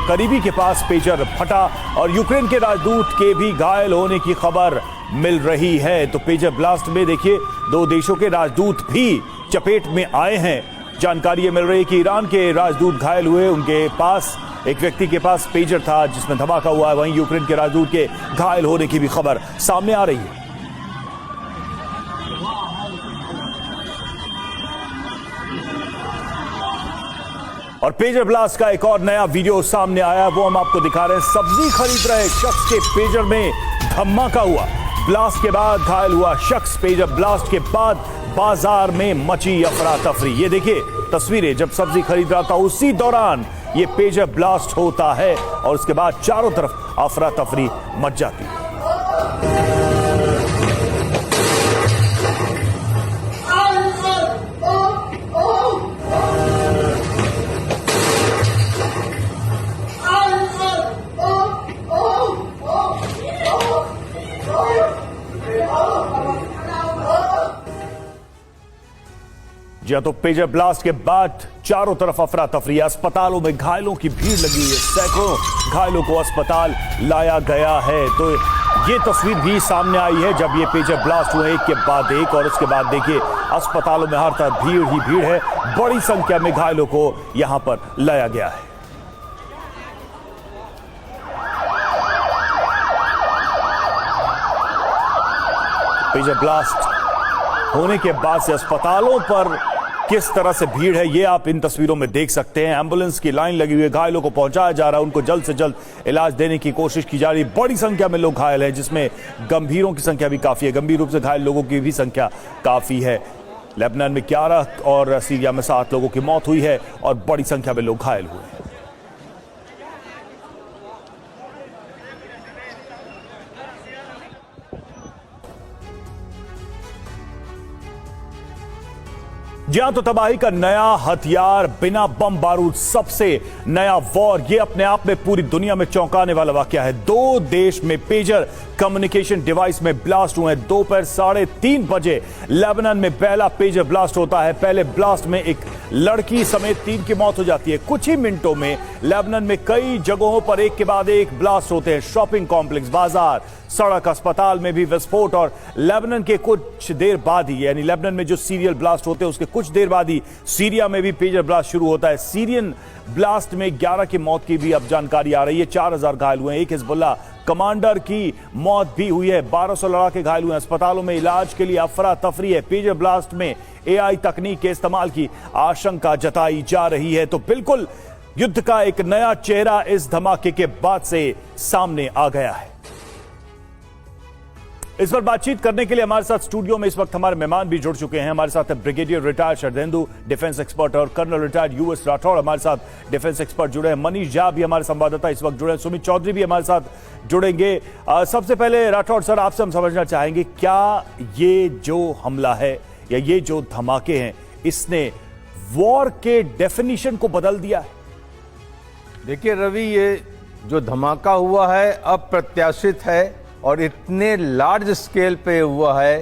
करीबी के पास पेजर फटा और यूक्रेन के राजदूत के भी घायल होने की खबर मिल रही है। तो पेजर ब्लास्ट में देखिए 2 देशों के राजदूत भी चपेट में आए हैं। जानकारी ये मिल रही है कि ईरान के राजदूत घायल हुए, उनके पास एक व्यक्ति के पास पेजर था जिसमें धमाका हुआ है। वहीं यूक्रेन के राजदूत के घायल होने की भी खबर सामने आ रही है। और पेजर ब्लास्ट का एक और नया वीडियो सामने आया, वो हम आपको दिखा रहे हैं। सब्जी खरीद रहे शख्स के पेजर में धमाका हुआ। ब्लास्ट के बाद घायल हुआ शख्स। पेजर ब्लास्ट के बाद बाजार में मची अफरा तफरी। ये देखिए तस्वीरें, जब सब्जी खरीद रहा था उसी दौरान ये पेजर ब्लास्ट होता है और उसके बाद चारों तरफ अफरा तफरी मच जाती है। जी हां, तो पेजर ब्लास्ट के बाद चारों तरफ अफरा तफरी। अस्पतालों में घायलों की भीड़ लगी है। सैकड़ों घायलों को अस्पताल लाया गया है। तो ये तस्वीर भी सामने आई है जब ये पेजर ब्लास्ट हुए एक के बाद एक, और उसके बाद देखिए अस्पतालों में हर तरफ भीड़ ही भीड़ है। बड़ी संख्या में घायलों को यहां पर लाया गया है। पेजर ब्लास्ट होने के बाद से अस्पतालों पर किस तरह से भीड़ है, ये आप इन तस्वीरों में देख सकते हैं। एम्बुलेंस की लाइन लगी हुई है, घायलों को पहुंचाया जा रहा है, उनको जल्द से जल्द इलाज देने की कोशिश की जा रही है। बड़ी संख्या में लोग घायल हैं, जिसमें गंभीरों की संख्या भी काफी है। गंभीर रूप से घायल लोगों की भी संख्या काफी है। लेबनान में 11 और सीरिया में 7 लोगों की मौत हुई है और बड़ी संख्या में लोग घायल हुए हैं। जी हां, तो तबाही का नया हथियार, बिना बम बारूद, सबसे नया वॉर, ये अपने आप में पूरी दुनिया में चौंकाने वाला वाकया है। 2 देश में पेजर कम्युनिकेशन डिवाइस में ब्लास्ट हुए हैं। दोपहर 3:30 बजे लेबनान में पहला पेजर ब्लास्ट होता है। पहले ब्लास्ट में एक लड़की समेत 3 की मौत हो जाती है। कुछ ही मिनटों में लेबनान में कई जगहों पर एक के बाद एक ब्लास्ट होते हैं। शॉपिंग कॉम्प्लेक्स, बाजार, सड़क, अस्पताल में भी विस्फोट। और लेबनान के कुछ देर बाद ही, यानी लेबनान में जो सीरियल ब्लास्ट होते हैं उसके कुछ देर बाद ही सीरिया में भी पेजर ब्लास्ट शुरू होता है। सीरियन ब्लास्ट में 11 की मौत की भी अब जानकारी आ रही है। 4000 घायल हुए हैं। एक हिजबुल्लाह कमांडर की मौत भी हुई है। 1200 लड़ाके घायल हुए हैं। अस्पतालों में इलाज के लिए अफरा तफरी है। पेजर ब्लास्ट में AI तकनीक के इस्तेमाल की आशंका जताई जा रही है। तो बिल्कुल युद्ध का एक नया चेहरा इस धमाके के बाद से सामने आ गया है। इस पर बातचीत करने के लिए हमारे साथ स्टूडियो में इस वक्त हमारे मेहमान भी जुड़ चुके हैं। हमारे साथ brigadier retired Sharadendu, defence expert, और कर्नल रिटायर्ड US राठौड़ हमारे साथ डिफेंस एक्सपर्ट जुड़े हैं। मनीष झा भी हमारे संवाददाता इस वक्त जुड़े हैं। सुमित चौधरी भी हमारे साथ जुड़ेंगे। सबसे पहले राठौड़ सर, आपसे हम समझना चाहेंगे, क्या ये जो हमला है या ये जो धमाके हैं, इसने वॉर के डेफिनेशन को बदल दिया है? देखिए रवि, ये जो धमाका हुआ है अप्रत्याशित है और इतने लार्ज स्केल पे हुआ है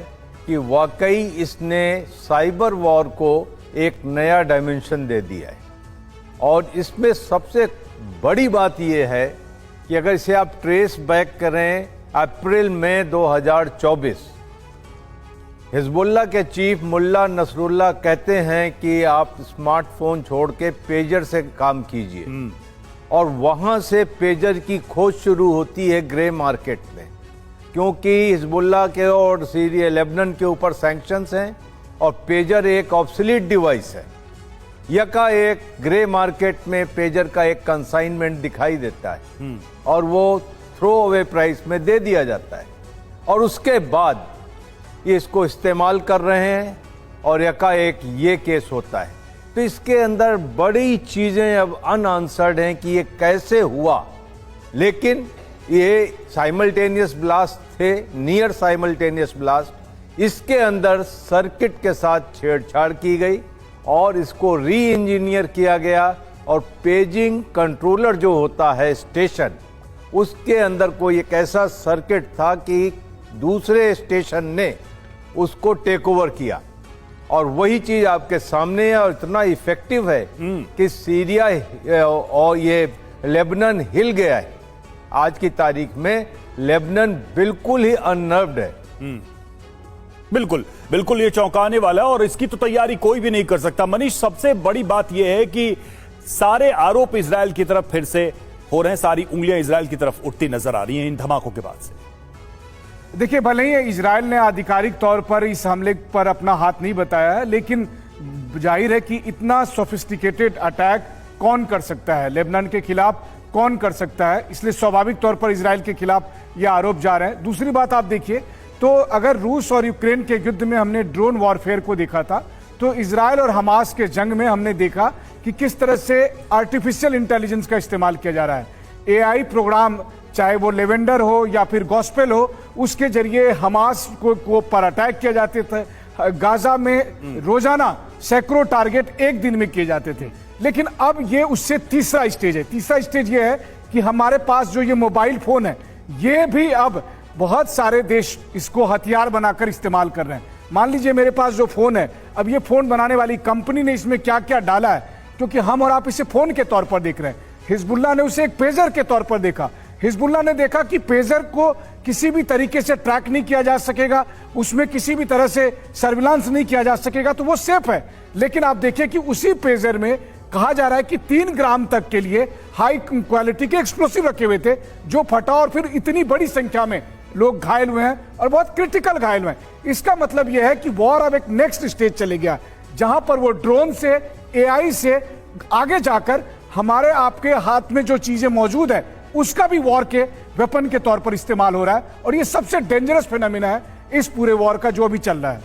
कि वाकई इसने साइबर वॉर को एक नया डायमेंशन दे दिया है। और इसमें सबसे बड़ी बात यह है कि अगर इसे आप ट्रेस बैक करें अप्रैल में 2024, हिजबुल्लाह के चीफ मुल्ला नसरुल्लाह कहते हैं कि आप स्मार्टफोन छोड़ के पेजर से काम कीजिए, और वहां से पेजर की खोज शुरू होती है ग्रे मार्केट में, क्योंकि हिजबुल्लाह के और सीरिया लेबनान के ऊपर सैंक्शंस हैं और पेजर एक ऑब्सोलीट डिवाइस है। यका एक ग्रे मार्केट में पेजर का एक कंसाइनमेंट दिखाई देता है और वो थ्रो अवे प्राइस में दे दिया जाता है, और उसके बाद ये इसको इस्तेमाल कर रहे हैं और यका एक ये केस होता है। तो इसके अंदर बड़ी चीजें अब अनआंसर्ड हैं कि ये कैसे हुआ, लेकिन ये साइमल्टेनियस ब्लास्ट थे, नियर साइमल्टेनियस ब्लास्ट। इसके अंदर सर्किट के साथ छेड़छाड़ की गई और इसको री इंजीनियर किया गया, और पेजिंग कंट्रोलर जो होता है स्टेशन, उसके अंदर कोई एक ऐसा सर्किट था कि दूसरे स्टेशन ने उसको टेक ओवर किया, और वही चीज आपके सामने है। और इतना इफेक्टिव है कि सीरिया और ये लेबनान हिल गया है। आज की तारीख में लेबनान बिल्कुल ही अननर्व्ड है। बिल्कुल बिल्कुल, ये चौंकाने वाला है और इसकी तो तैयारी कोई भी नहीं कर सकता। मनीष, सबसे बड़ी बात यह है कि सारे आरोप इजराइल की तरफ फिर से हो रहे हैं, सारी उंगलियां इजराइल की तरफ उठती नजर आ रही हैं इन धमाकों के बाद से। देखिए, भले ही इजराइल ने आधिकारिक तौर पर इस हमले पर अपना हाथ नहीं बताया है, लेकिन जाहिर है कि इतना सोफिस्टिकेटेड अटैक कौन कर सकता है, लेबनान के खिलाफ कौन कर सकता है, इसलिए स्वाभाविक तौर पर इजराइल के खिलाफ यह आरोप जा रहे हैं। दूसरी बात आप देखिए, तो अगर रूस और यूक्रेन के युद्ध में हमने ड्रोन वॉरफेयर को देखा था, तो इजराइल और हमास के जंग में हमने देखा कि किस तरह से आर्टिफिशियल इंटेलिजेंस का इस्तेमाल किया जा रहा है। AI प्रोग्राम, चाहे वो लेवेंडर हो या फिर गॉस्पेल हो, उसके जरिए हमास को पर अटैक किए जाते थे। गाजा में रोजाना सैकड़ों टारगेट एक दिन में किए जाते थे। लेकिन अब ये उससे तीसरा स्टेज है। तीसरा स्टेज ये है कि हमारे पास जो ये मोबाइल फोन है, ये भी अब बहुत सारे देश इसको हथियार बनाकर इस्तेमाल कर रहे हैं। मान लीजिए मेरे पास जो फोन है, अब ये फोन बनाने वाली कंपनी ने इसमें क्या क्या डाला है, क्योंकि हम और आप इसे फोन के तौर पर देख रहे हैं। हिजबुल्लाह ने उसे एक पेजर के तौर पर देखा। हिजबुल्लाह ने देखा कि पेजर को किसी भी तरीके से ट्रैक नहीं किया जा सकेगा, उसमें किसी भी तरह से सर्विलांस नहीं किया जा सकेगा, तो वो सेफ है। लेकिन आप देखिए कि उसी पेजर में कहा जा रहा है कि 3 ग्राम तक के लिए हाई क्वालिटी के एक्सप्लोसिव रखे हुए थे, जो फटा और फिर इतनी बड़ी संख्या में लोग घायल हुए हैं और बहुत क्रिटिकल घायल हुए हैं। इसका मतलब यह है कि वॉर अब एक नेक्स्ट स्टेज चले गया, जहां पर वो ड्रोन से, AI से आगे जाकर हमारे आपके हाथ में जो चीजें मौजूद है, उसका भी वॉर के वेपन के तौर पर इस्तेमाल हो रहा है। और ये सबसे डेंजरस फिनोमिना है इस पूरे वॉर का जो अभी चल रहा है।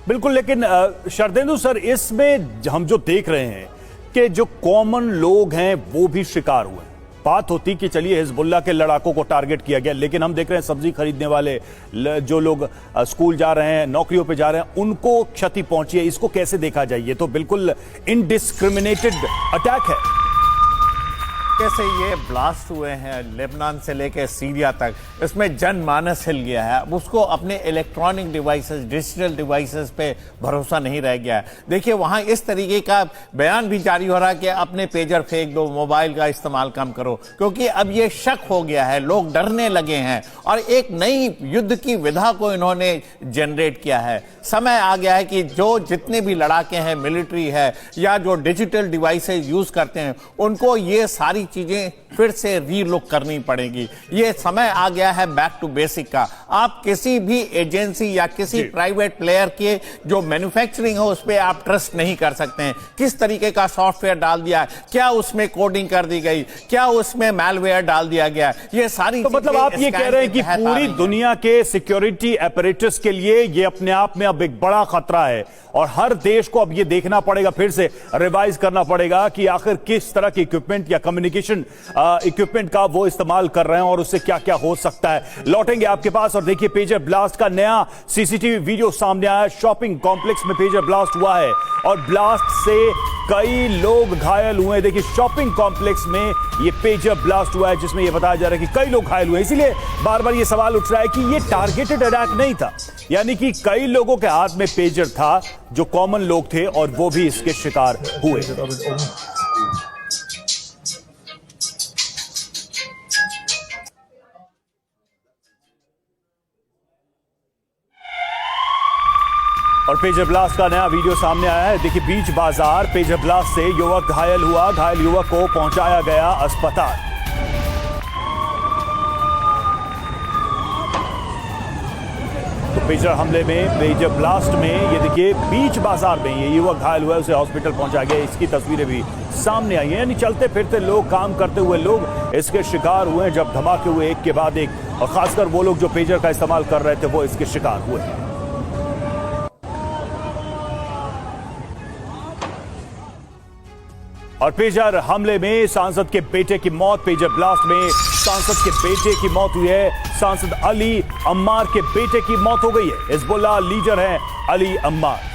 बिल्कुल, लेकिन शरदेंदु सर, इसमें हम जो देख रहे हैं कि जो कॉमन लोग हैं वो भी शिकार हुए। बात होती कि चलिए हिजबुल्लाह के लड़ाकों को टारगेट किया गया, लेकिन हम देख रहे हैं सब्जी खरीदने वाले, जो लोग स्कूल जा रहे हैं, नौकरियों पे जा रहे हैं, उनको क्षति पहुंची है। इसको कैसे देखा जाए? ये तो बिल्कुल इनडिस्क्रिमिनेटेड अटैक है। कैसे ये ब्लास्ट हुए हैं लेबनान से लेकर सीरिया तक, इसमें जनमानस हिल गया है। अब उसको अपने इलेक्ट्रॉनिक डिवाइसेस, डिजिटल डिवाइसेस पे भरोसा नहीं रह गया है। देखिए वहाँ इस तरीके का बयान भी जारी हो रहा है कि अपने पेजर फेंक दो, मोबाइल का इस्तेमाल कम करो, क्योंकि अब ये शक हो गया है, लोग डरने लगे हैं और एक नई युद्ध की विधा को इन्होंने जनरेट किया है। समय आ गया है कि जो जितने भी लड़ाके हैं, मिलिट्री है या जो डिजिटल डिवाइसेस यूज करते हैं, उनको ये सारी चीजें फिर से रीलुक करनी पड़ेगी। ये समय आ गया है बैक टू बेसिक का। आप किसी भी एजेंसी या किसी प्राइवेट प्लेयर के जो मैन्युफैक्चरिंग है उस पर आप ट्रस्ट नहीं कर सकते हैं। किस तरीके का सॉफ्टवेयर डाल दिया, क्या उसमें कोडिंग कर दी गई, क्या उसमें मैलवेयर डाल दिया गया, ये सारी तो मतलब आप ये कह रहे हैं कि पूरी दुनिया के सिक्योरिटी अपैरेटस के लिए ये अपने आप में अब एक बड़ा खतरा है और हर देश को अब ये देखना पड़ेगा, फिर से रिवाइज करना पड़ेगा कि आखिर किस तरह के इक्विपमेंट या कम्युनिकेशन इक्विपमेंट का वो इस्तेमाल कर रहे हैं और उससे क्या क्या हो सकता है। लौटेंगे आपके पास और देखिए पेजर ब्लास्ट का नया सीसीटीवी वीडियो सामने आया। शॉपिंग कॉम्प्लेक्स में पेजर ब्लास्ट हुआ है और ब्लास्ट से कई लोग घायल हुए। देखिए शॉपिंग कॉम्प्लेक्स में ये पेजर ब्लास्ट हुआ है जिसमें ये बताया जा रहा है कि कई लोग घायल हुए। इसीलिए बार बार ये सवाल उठ रहा है कि ये टारगेटेड अटैक नहीं था, यानी कि कई लोगों के हाथ में पेजर था जो कॉमन लोग थे और वो भी इसके शिकार हुए। और पेजर ब्लास्ट का नया वीडियो सामने आया है। देखिए बीच बाजार पेजर ब्लास्ट से युवक घायल हुआ, घायल युवक को पहुंचाया गया अस्पताल। तो पेजर हमले में, पेजर ब्लास्ट में ये देखिए बीच बाजार में ये युवक घायल हुआ, उसे हॉस्पिटल पहुंचाया गया। इसकी तस्वीरें भी सामने आई हैं। यानी चलते फिरते लोग, काम करते हुए लोग इसके शिकार हुए जब धमाके हुए एक के बाद एक, और खासकर वो लोग जो पेजर का इस्तेमाल कर रहे थे वो इसके शिकार हुए। और पेजर हमले में सांसद के बेटे की मौत, पेजर ब्लास्ट में सांसद के बेटे की मौत हुई है। सांसद अली अम्मार के बेटे की मौत हो गई है। हिजबुल्लाह लीडर हैं अली अम्मार।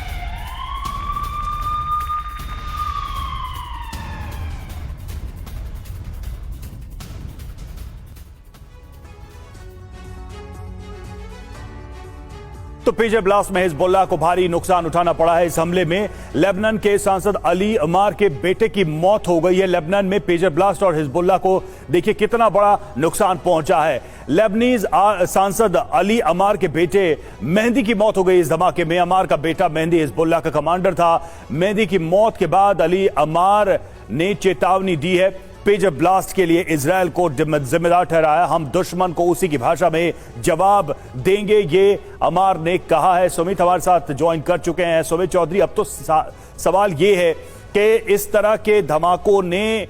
तो पेजर ब्लास्ट में हिजबुल्लाह को भारी नुकसान उठाना पड़ा है। इस हमले में लेबनान के सांसद अली अम्मार के बेटे की मौत हो गई है। लेबनान में पेजर ब्लास्ट और हिजबुल्लाह को देखिए कितना बड़ा नुकसान पहुंचा है। लेबनीज सांसद अली अम्मार के बेटे मेहंदी की मौत हो गई इस धमाके में। अम्मार का बेटा मेहंदी हिजबुल्लाह का कमांडर था। मेहंदी की मौत के बाद अली अम्मार ने चेतावनी दी है। पेजर ब्लास्ट के लिए इजराइल को जिम्मेदार ठहराया। हम दुश्मन को उसी की भाषा में जवाब देंगे, ये अम्मार ने कहा है। सुमित हमारे साथ ज्वाइन कर चुके हैं। सुमित चौधरी, अब तो सवाल ये है कि इस तरह के धमाकों ने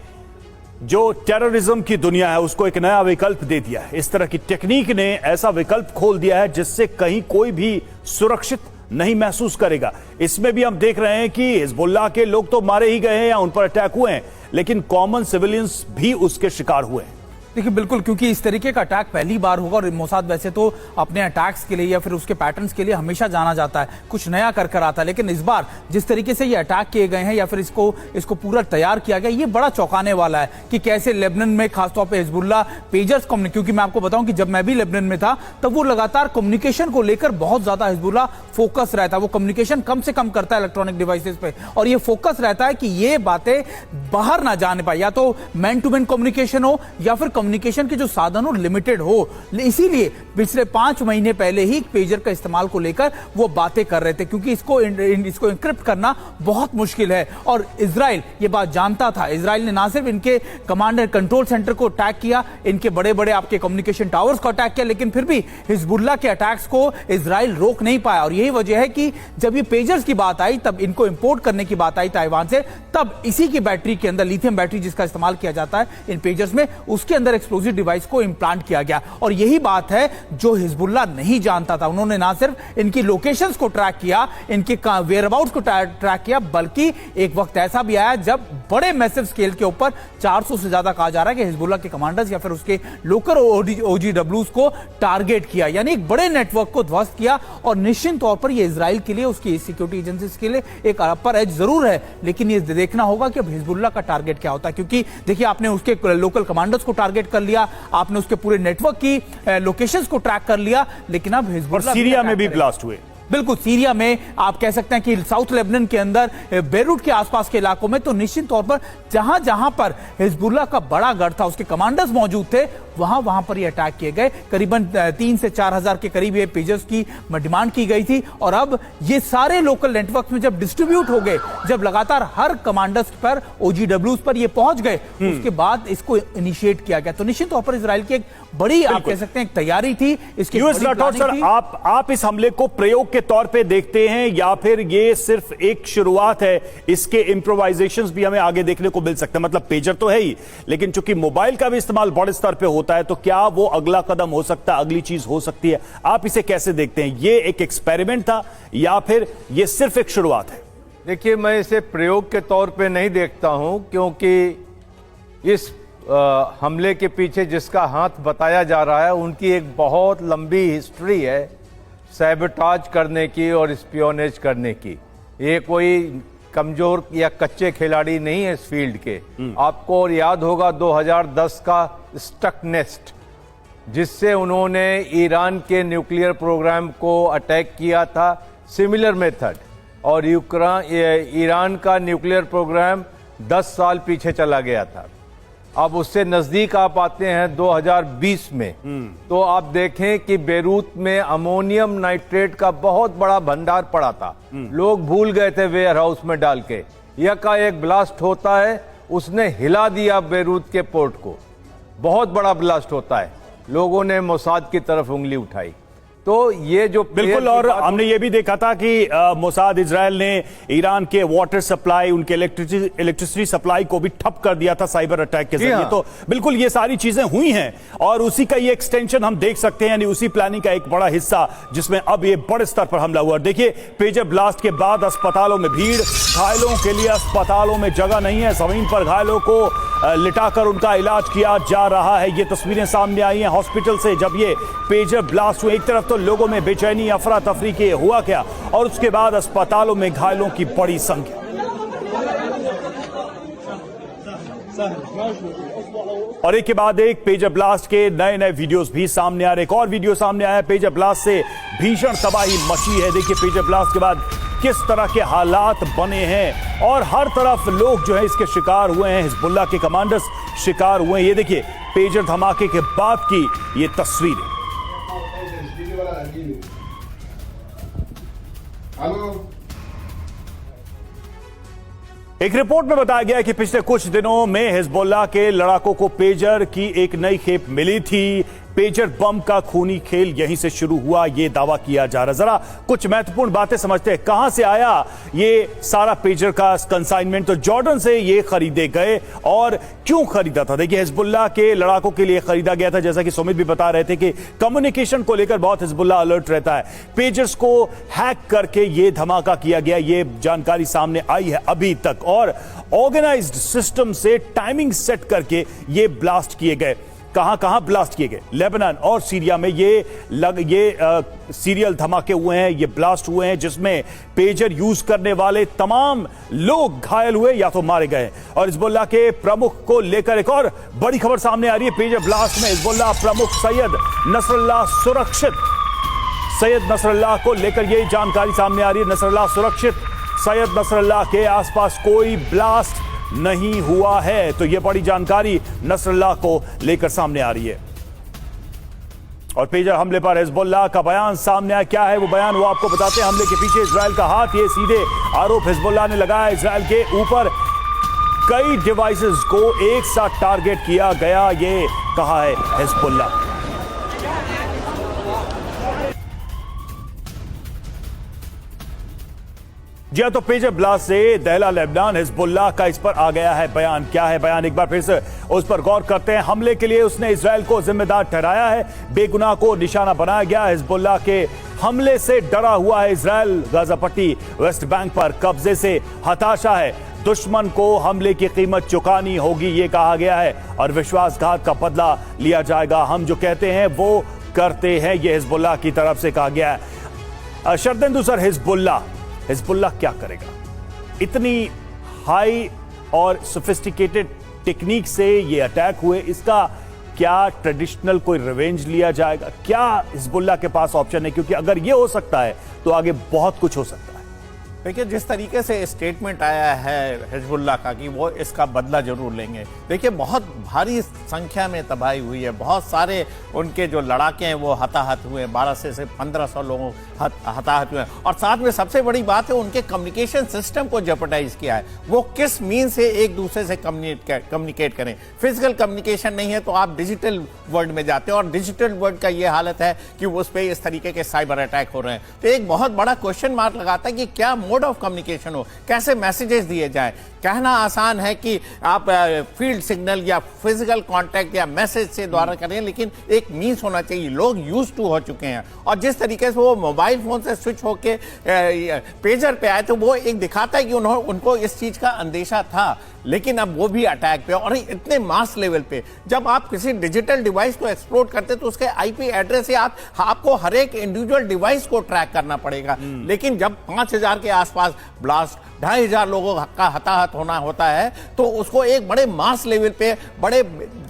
जो टेररिज्म की दुनिया है उसको एक नया विकल्प दे दिया है। इस तरह की टेक्निक ने ऐसा विकल्प खोल दिया है जिससे कहीं कोई भी सुरक्षित नहीं महसूस करेगा। इसमें भी हम देख रहे हैं कि हिजबुल्लाह के लोग तो मारे ही गए हैं या उन पर अटैक हुए हैं, लेकिन कॉमन सिविलियंस भी उसके शिकार हुए हैं। देखिए बिल्कुल, क्योंकि इस तरीके का अटैक पहली बार होगा और मोसाद वैसे तो अपने अटैक्स के लिए या फिर उसके पैटर्न्स के लिए हमेशा जाना जाता है, कुछ नया कर आता है। लेकिन इस बार जिस तरीके से ये अटैक किए गए हैं या फिर इसको पूरा तैयार किया गया, ये बड़ा चौंकाने वाला है कि कैसे लेबनान में खासतौर पर हिजबुल्लाह पेजर्स क्योंकि मैं आपको बताऊं कि जब मैं भी लेबनान में था तब वो लगातार कम्युनिकेशन को लेकर बहुत ज्यादा हिजबुल्लाह फोकस रहता है। वो कम्युनिकेशन कम से कम करता है इलेक्ट्रॉनिक डिवाइसेस पे, और ये फोकस रहता है कि ये बातें बाहर ना जाने पाए, या तो मैन टू मैन कम्युनिकेशन हो या फिर कम्युनिकेशन के जो साधन हो लिमिटेड हो। इसीलिए पिछले 5 महीने पहले ही पेजर का इस्तेमाल को लेकर वो बातें कर रहे थे, क्योंकि इसको एन्क्रिप्ट करना बहुत मुश्किल है। और इजराइल ये बात जानता था। इजराइल ने ना सिर्फ इनके कमांड एंड कंट्रोल सेंटर को अटैक किया, इनके बड़े बड़े आपके कम्युनिकेशन टावर्स को अटैक किया, लेकिन फिर भी हिजबुल्लाह के अटैक्स को इजराइल रोक नहीं पाया। और यही वजह है कि जब ये पेजर्स की बात आई, तब इनको इंपोर्ट करने की बात आई ताइवान से, तब इसी की बैटरी के अंदर लिथियम बैटरी जिसका इस्तेमाल किया जाता है इन पेजर्स में, उसके अंदर अंदर एक्सप्लोजिव डिवाइस को इम्प्लांट किया गया। और यही बात है जो हिजबुल्लाह नहीं जानता था। उन्होंने ना सिर्फ इनकी लोकेशंस को ट्रैक किया, इनके वेयरअबाउट्स को ट्रैक किया, बल्कि एक वक्त ऐसा भी आया जब बड़े मैसिव स्केल के ऊपर 400 से ज्यादा कहा जा रहा है कि हिजबुल्लाह के कमांडर्स या फिर उसके लोकल OGWs को टारगेट किया, यानी एक बड़े नेटवर्क को ध्वस्त किया। और निश्चित तौर पर यह इजराइल के लिए, उसकी सिक्योरिटी एजेंसीज के लिए एक अपर एज जरूर है, लेकिन ये देखना होगा कि अब हिजबुल्लाह का टारगेट क्या होता है। क्योंकि देखिए, आपने उसके लोकल कमांडर्स को टारगेट कर लिया, आपने उसके पूरे नेटवर्क की लोकेशंस को ट्रैक कर लिया, लेकिन अब हिजबुल्लाह सीरिया में भी ब्लास्ट हुए। बिल्कुल, सीरिया में आप कह सकते हैं कि साउथ लेबनान के अंदर बेरूट के आसपास के इलाकों में, तो निश्चित तौर पर जहां जहां पर हिजबुल्लाह का बड़ा गढ़ था, उसके कमांडर्स मौजूद थे, वहां पर ये अटैक किए गए। करीबन 3 से 4 हजार के करीब ये पेजर्स की डिमांड की गई थी। और अब ये सारे लोकल नेटवर्क में जब डिस्ट्रीब्यूट हो गए, जब लगातार हर कमांडर्स पर, OGWs पर ये पहुंच गए, उसके बाद इसको इनिशिएट किया गया। तो निश्चित तौर पर इजराइल की एक बड़ी, आप कह सकते हैं, एक तैयारी थी इसकी। यूएस राठौर सर, आप इस हमले को प्रयोग के तौर पे देखते हैं या फिर ये सिर्फ एक शुरुआत है, इसके इंप्रोवाइजेशंस भी हमें आगे देखने को मिल सकते हैं? मतलब पेजर तो है ही, लेकिन चूंकि मोबाइल का भी इस्तेमाल बड़े स्तर पे होता है, तो क्या वो अगला कदम हो सकता है, अगली चीज हो सकती है? आप इसे कैसे देखते हैं? ये एक एक्सपेरिमेंट था या फिर ये सिर्फ एक शुरुआत है? देखिए, मैं इसे प्रयोग के तौर पे नहीं देखता हूं, क्योंकि इस हमले के पीछे जिसका हाथ बताया जा रहा है, उनकी एक बहुत लंबी हिस्ट्री है सैबोटाज करने की और स्पियोनेज करने की। ये कोई कमजोर या कच्चे खिलाड़ी नहीं है इस फील्ड के। आपको और याद होगा 2010 का स्टक नेस्ट, जिससे उन्होंने ईरान के न्यूक्लियर प्रोग्राम को अटैक किया था, सिमिलर मेथड। और ईरान का न्यूक्लियर प्रोग्राम 10 साल पीछे चला गया था। अब उससे नजदीक आप आते हैं 2020 में, तो आप देखें कि बेरूत में अमोनियम नाइट्रेट का बहुत बड़ा भंडार पड़ा था। लोग भूल गए थे वेयर हाउस में डाल के। यकाएक ब्लास्ट होता है, उसने हिला दिया बेरूत के पोर्ट को। बहुत बड़ा ब्लास्ट होता है, लोगों ने मोसाद की तरफ उंगली उठाई। तो ये जो बिल्कुल, और हमने ये भी देखा था कि मोसाद इजराइल ने ईरान के वाटर सप्लाई, उनके इलेक्ट्रिसिटी सप्लाई को भी ठप कर दिया था साइबर अटैक के जरिए। तो बिल्कुल ये सारी चीजें हुई हैं और उसी का ये एक्सटेंशन हम देख सकते हैं, यानी उसी प्लानिंग का एक बड़ा हिस्सा, जिसमें अब ये बड़े स्तर पर हमला हुआ। देखिए, पेजर ब्लास्ट के बाद अस्पतालों में भीड़, घायलों के लिए अस्पतालों में जगह नहीं है, जमीन पर घायलों को लिटाकर उनका इलाज किया जा रहा है। ये तस्वीरें सामने आई हैं हॉस्पिटल से जब ये पेजर ब्लास्ट हुए। एक तरफ तो लोगों में बेचैनी, अफरा तफरी के हुआ क्या, और उसके बाद अस्पतालों में घायलों की बड़ी संख्या। और एक के बाद एक पेजर ब्लास्ट के नए नए वीडियोस भी सामने आ रहे। एक और वीडियो सामने आया, पेजर ब्लास्ट से भीषण तबाही मची है। देखिए, पेजर ब्लास्ट के बाद किस तरह के हालात बने हैं और हर तरफ लोग जो है इसके शिकार हुए हैं, हिजबुल्लाह के कमांडर्स शिकार हुए हैं। ये देखिए, पेजर धमाके के बाद की ये तस्वीरें। एक रिपोर्ट में बताया गया है कि पिछले कुछ दिनों में हिजबुल्लाह के लड़ाकों को पेजर की एक नई खेप मिली थी। पेजर बम का खूनी खेल यहीं से शुरू हुआ, यह दावा किया जा रहा है। जरा कुछ महत्वपूर्ण बातें समझते हैं, कहां से आया ये सारा पेजर का कंसाइनमेंट? तो जॉर्डन से ये खरीदे गए और क्यों खरीदा था? देखिए, हिजबुल्लाह के लड़ाकों के लिए खरीदा गया था। जैसा कि सुमित भी बता रहे थे कि कम्युनिकेशन को लेकर बहुत हिजबुल्लाह अलर्ट रहता है। पेजर्स को हैक करके ये धमाका किया गया, ये जानकारी सामने आई है अभी तक। और ऑर्गेनाइज्ड सिस्टम से टाइमिंग सेट करके ये ब्लास्ट किए गए। कहां कहां ब्लास्ट किए गए? लेबनान और सीरिया में ये सीरियल धमाके हुए हैं, ये ब्लास्ट हुए हैं, जिसमें पेजर यूज करने वाले तमाम लोग घायल हुए या तो मारे गए। और हिजबुल्लाह के प्रमुख को लेकर एक और बड़ी खबर सामने आ रही है। पेजर ब्लास्ट में हिजबुल्लाह प्रमुख सैयद नसरुल्लाह सुरक्षित। सैयद नसरुल्लाह को लेकर यह जानकारी सामने आ रही है, नसरुल्लाह सुरक्षित। सैयद नसरुल्लाह के आसपास कोई ब्लास्ट नहीं हुआ है। तो यह बड़ी जानकारी नसरुल्लाह को लेकर सामने आ रही है। और पेजर हमले पर हिजबुल्लाह का बयान सामने आया। क्या है वो बयान, वो आपको बताते हैं। हमले के पीछे इजराइल का हाथ, ये सीधे आरोप हिजबुल्लाह ने लगाया। इजराइल के ऊपर कई डिवाइसेस को एक साथ टारगेट किया गया, ये कहा है हिजबुल्लाह। जी तो पेजर ब्लास्ट से दहला लेबनान हिजबुल्लाह का इस पर आ गया है बयान। क्या है बयान, एक बार फिर से उस पर गौर करते हैं। हमले के लिए उसने इजराइल को जिम्मेदार ठहराया है, बेगुनाह को निशाना बनाया गया। हिजबुल्लाह के हमले से डरा हुआ है इजराइल। गाजा पट्टी वेस्ट बैंक पर कब्जे से हताशा है, दुश्मन को हमले की कीमत चुकानी होगी, ये कहा गया है, और विश्वासघात का बदला लिया जाएगा। हम जो कहते हैं वो करते हैं, ये हिजबुल्लाह की तरफ से कहा गया है। शर्देंदु सर, हिजबुल्लाह क्या करेगा? इतनी हाई और सोफिस्टिकेटेड टेक्निक से ये अटैक हुए, इसका क्या ट्रेडिशनल कोई रिवेंज लिया जाएगा? क्या हिजबुल्लाह के पास ऑप्शन है? क्योंकि अगर ये हो सकता है तो आगे बहुत कुछ हो सकता है। देखिए, जिस तरीके से स्टेटमेंट आया है हिजबुल्लाह का कि वो इसका बदला जरूर लेंगे। देखिए, बहुत भारी संख्या में तबाही हुई है, बहुत सारे उनके जो लड़ाके हैं वो हताहत हुए, 1200 से 1500 लोग हताहत हुए। और साथ में सबसे बड़ी बात है, उनके कम्युनिकेशन सिस्टम को जेपरडाइज किया है। वो किस मीन से एक दूसरे से कम्युनिकेट करें। फिजिकल कम्युनिकेशन नहीं है तो आप डिजिटल वर्ल्ड में जाते हैं, और डिजिटल वर्ल्ड का ये हालत है कि उस पर इस तरीके के साइबर अटैक हो रहे हैं। तो एक बहुत बड़ा क्वेश्चन मार्क लगाता है कि क्या मोड ऑफ कम्युनिकेशन हो, कैसे मैसेजेस दिए जाएं। कहना आसान है कि आप फील्ड सिग्नल या फिजिकल कांटेक्ट या मैसेज से द्वारा करें, लेकिन एक मीन्स होना चाहिए। लोग यूज टू हो चुके हैं, और जिस तरीके से वो मोबाइल फोन से स्विच होके पेजर पे आए तो वो एक दिखाता है कि उनको इस चीज का अंदेशा था। लेकिन अब वो भी अटैक पे, और इतने मास लेवल पे। जब आप किसी डिजिटल डिवाइस को एक्सप्लोर करते तो उसके आईपी एड्रेस से आपको हर एक इंडिविजुअल डिवाइस को ट्रैक करना पड़ेगा। लेकिन जब 5000 के आसपास ब्लास्ट, 2500 लोगों का हताहत होना होता है, तो उसको एक बड़े मास लेवल पे बड़े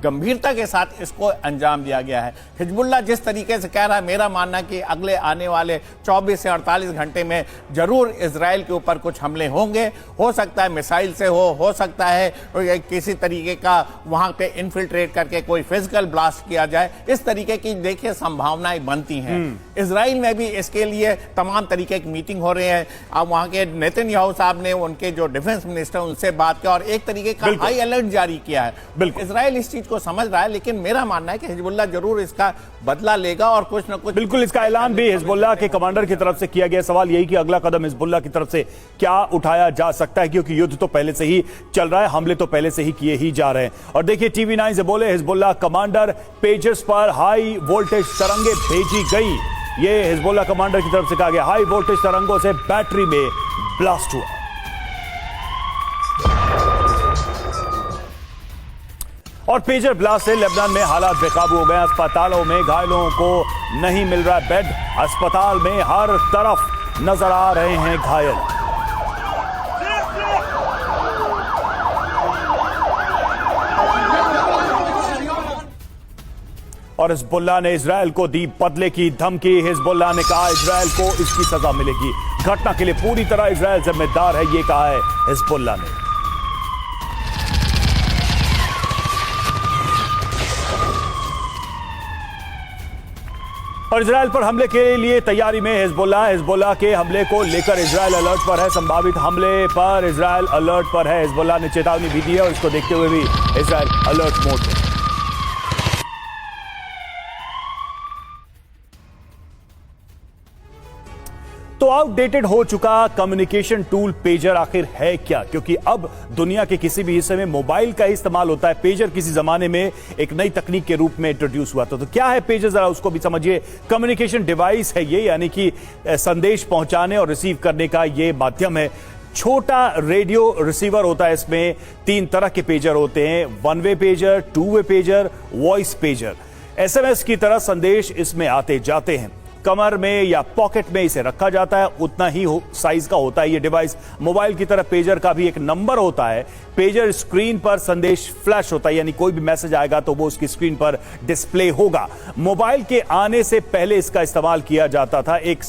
गंभीरता के साथ इसको अंजाम दिया गया है। हिजबुल्लाह जिस तरीके से कह रहा है, मेरा मानना है कि अगले आने वाले 24 से 48 घंटे में जरूर इजराइल के ऊपर कुछ हमले होंगे। हो सकता है मिसाइल से हो सकता है किसी तरीके का वहां पे इन्फिल्ट्रेट करके कोई फिजिकल ब्लास्ट किया जाए। इस तरीके की देखिए संभावनाएं बनती हैं। इजराइल में भी इसके लिए तमाम तरीके की मीटिंग हो रही है। अब वहां के नेतन्याहू साहब ने उनके जो डिफेंस मिनिस्टर उनसे बात किया और एक तरीके का हाई अलर्ट जारी किया है। इजराइल इस चीज को समझ रहा है, लेकिन मेरा मानना है कि हिजबुल्लाह जरूर इसका बदला लेगा और कुछ न कुछ। बिल्कुल, इसका ऐलान भी हिजबुल्लाह के कमांडर की तरफ से किया गया। सवाल यही कि अगला कदम हिजबुल्लाह की तरफ से क्या उठाया जा सकता है, क्योंकि युद्ध तो पहले से ही चल रहा है, हमले तो पहले से ही किए ही जा रहे हैं। और देखिए, टीवी 9 से बोले हिजबुल्लाह कमांडर, पेजेस पर हाई वोल्टेज तरंगे भेजी गई। ये हिजबुल्लाह कमांडर की तरफ से कहा गया, हाई वोल्टेज तरंगों से बैटरी में ब्लास्ट हुआ। और पेजर ब्लास्ट से लेबनान में हालात बेकाबू हो गए। अस्पतालों में घायलों को नहीं मिल रहा बेड, अस्पताल में हर तरफ नजर आ रहे हैं घायल। और हिजबुल्लाह ने इजराइल को दी बदले की धमकी। हिजबुल्लाह ने कहा इजराइल को इसकी सजा मिलेगी। घटना के लिए पूरी तरह इजराइल जिम्मेदार है, ये कहा है हिजबुल्लाह ने। और इजराइल पर हमले के लिए तैयारी में हिजबुल्लाह के हमले को लेकर इजराइल अलर्ट पर है। संभावित हमले पर इजराइल अलर्ट पर है। हिजबुल्लाह ने चेतावनी भी दी है और इसको देखते हुए भी इजराइल अलर्ट मोड में। तो आउटडेटेड हो चुका कम्युनिकेशन टूल पेजर आखिर है क्या? क्योंकि अब दुनिया के किसी भी हिस्से में मोबाइल का इस्तेमाल होता है। पेजर किसी जमाने में एक नई तकनीक के रूप में इंट्रोड्यूस हुआ था। तो क्या है पेजर, जरा उसको भी समझिए। कम्युनिकेशन डिवाइस है ये, यानी कि संदेश पहुंचाने और रिसीव करने का ये माध्यम है। छोटा रेडियो रिसीवर होता है। इसमें 3 तरह के पेजर होते हैं, 1 वे पेजर, 2 वे पेजर, वॉइस पेजर। एसएमएस की तरह संदेश इसमें आते जाते हैं। कमर में या पॉकेट में इसे रखा जाता है, उतना ही साइज का होता है ये डिवाइस। मोबाइल की तरह पेजर का भी एक नंबर होता है। पेजर स्क्रीन पर संदेश फ्लैश होता है, यानी कोई भी मैसेज आएगा तो वो उसकी स्क्रीन पर डिस्प्ले होगा। मोबाइल के आने से पहले इसका इस्तेमाल किया जाता था। एक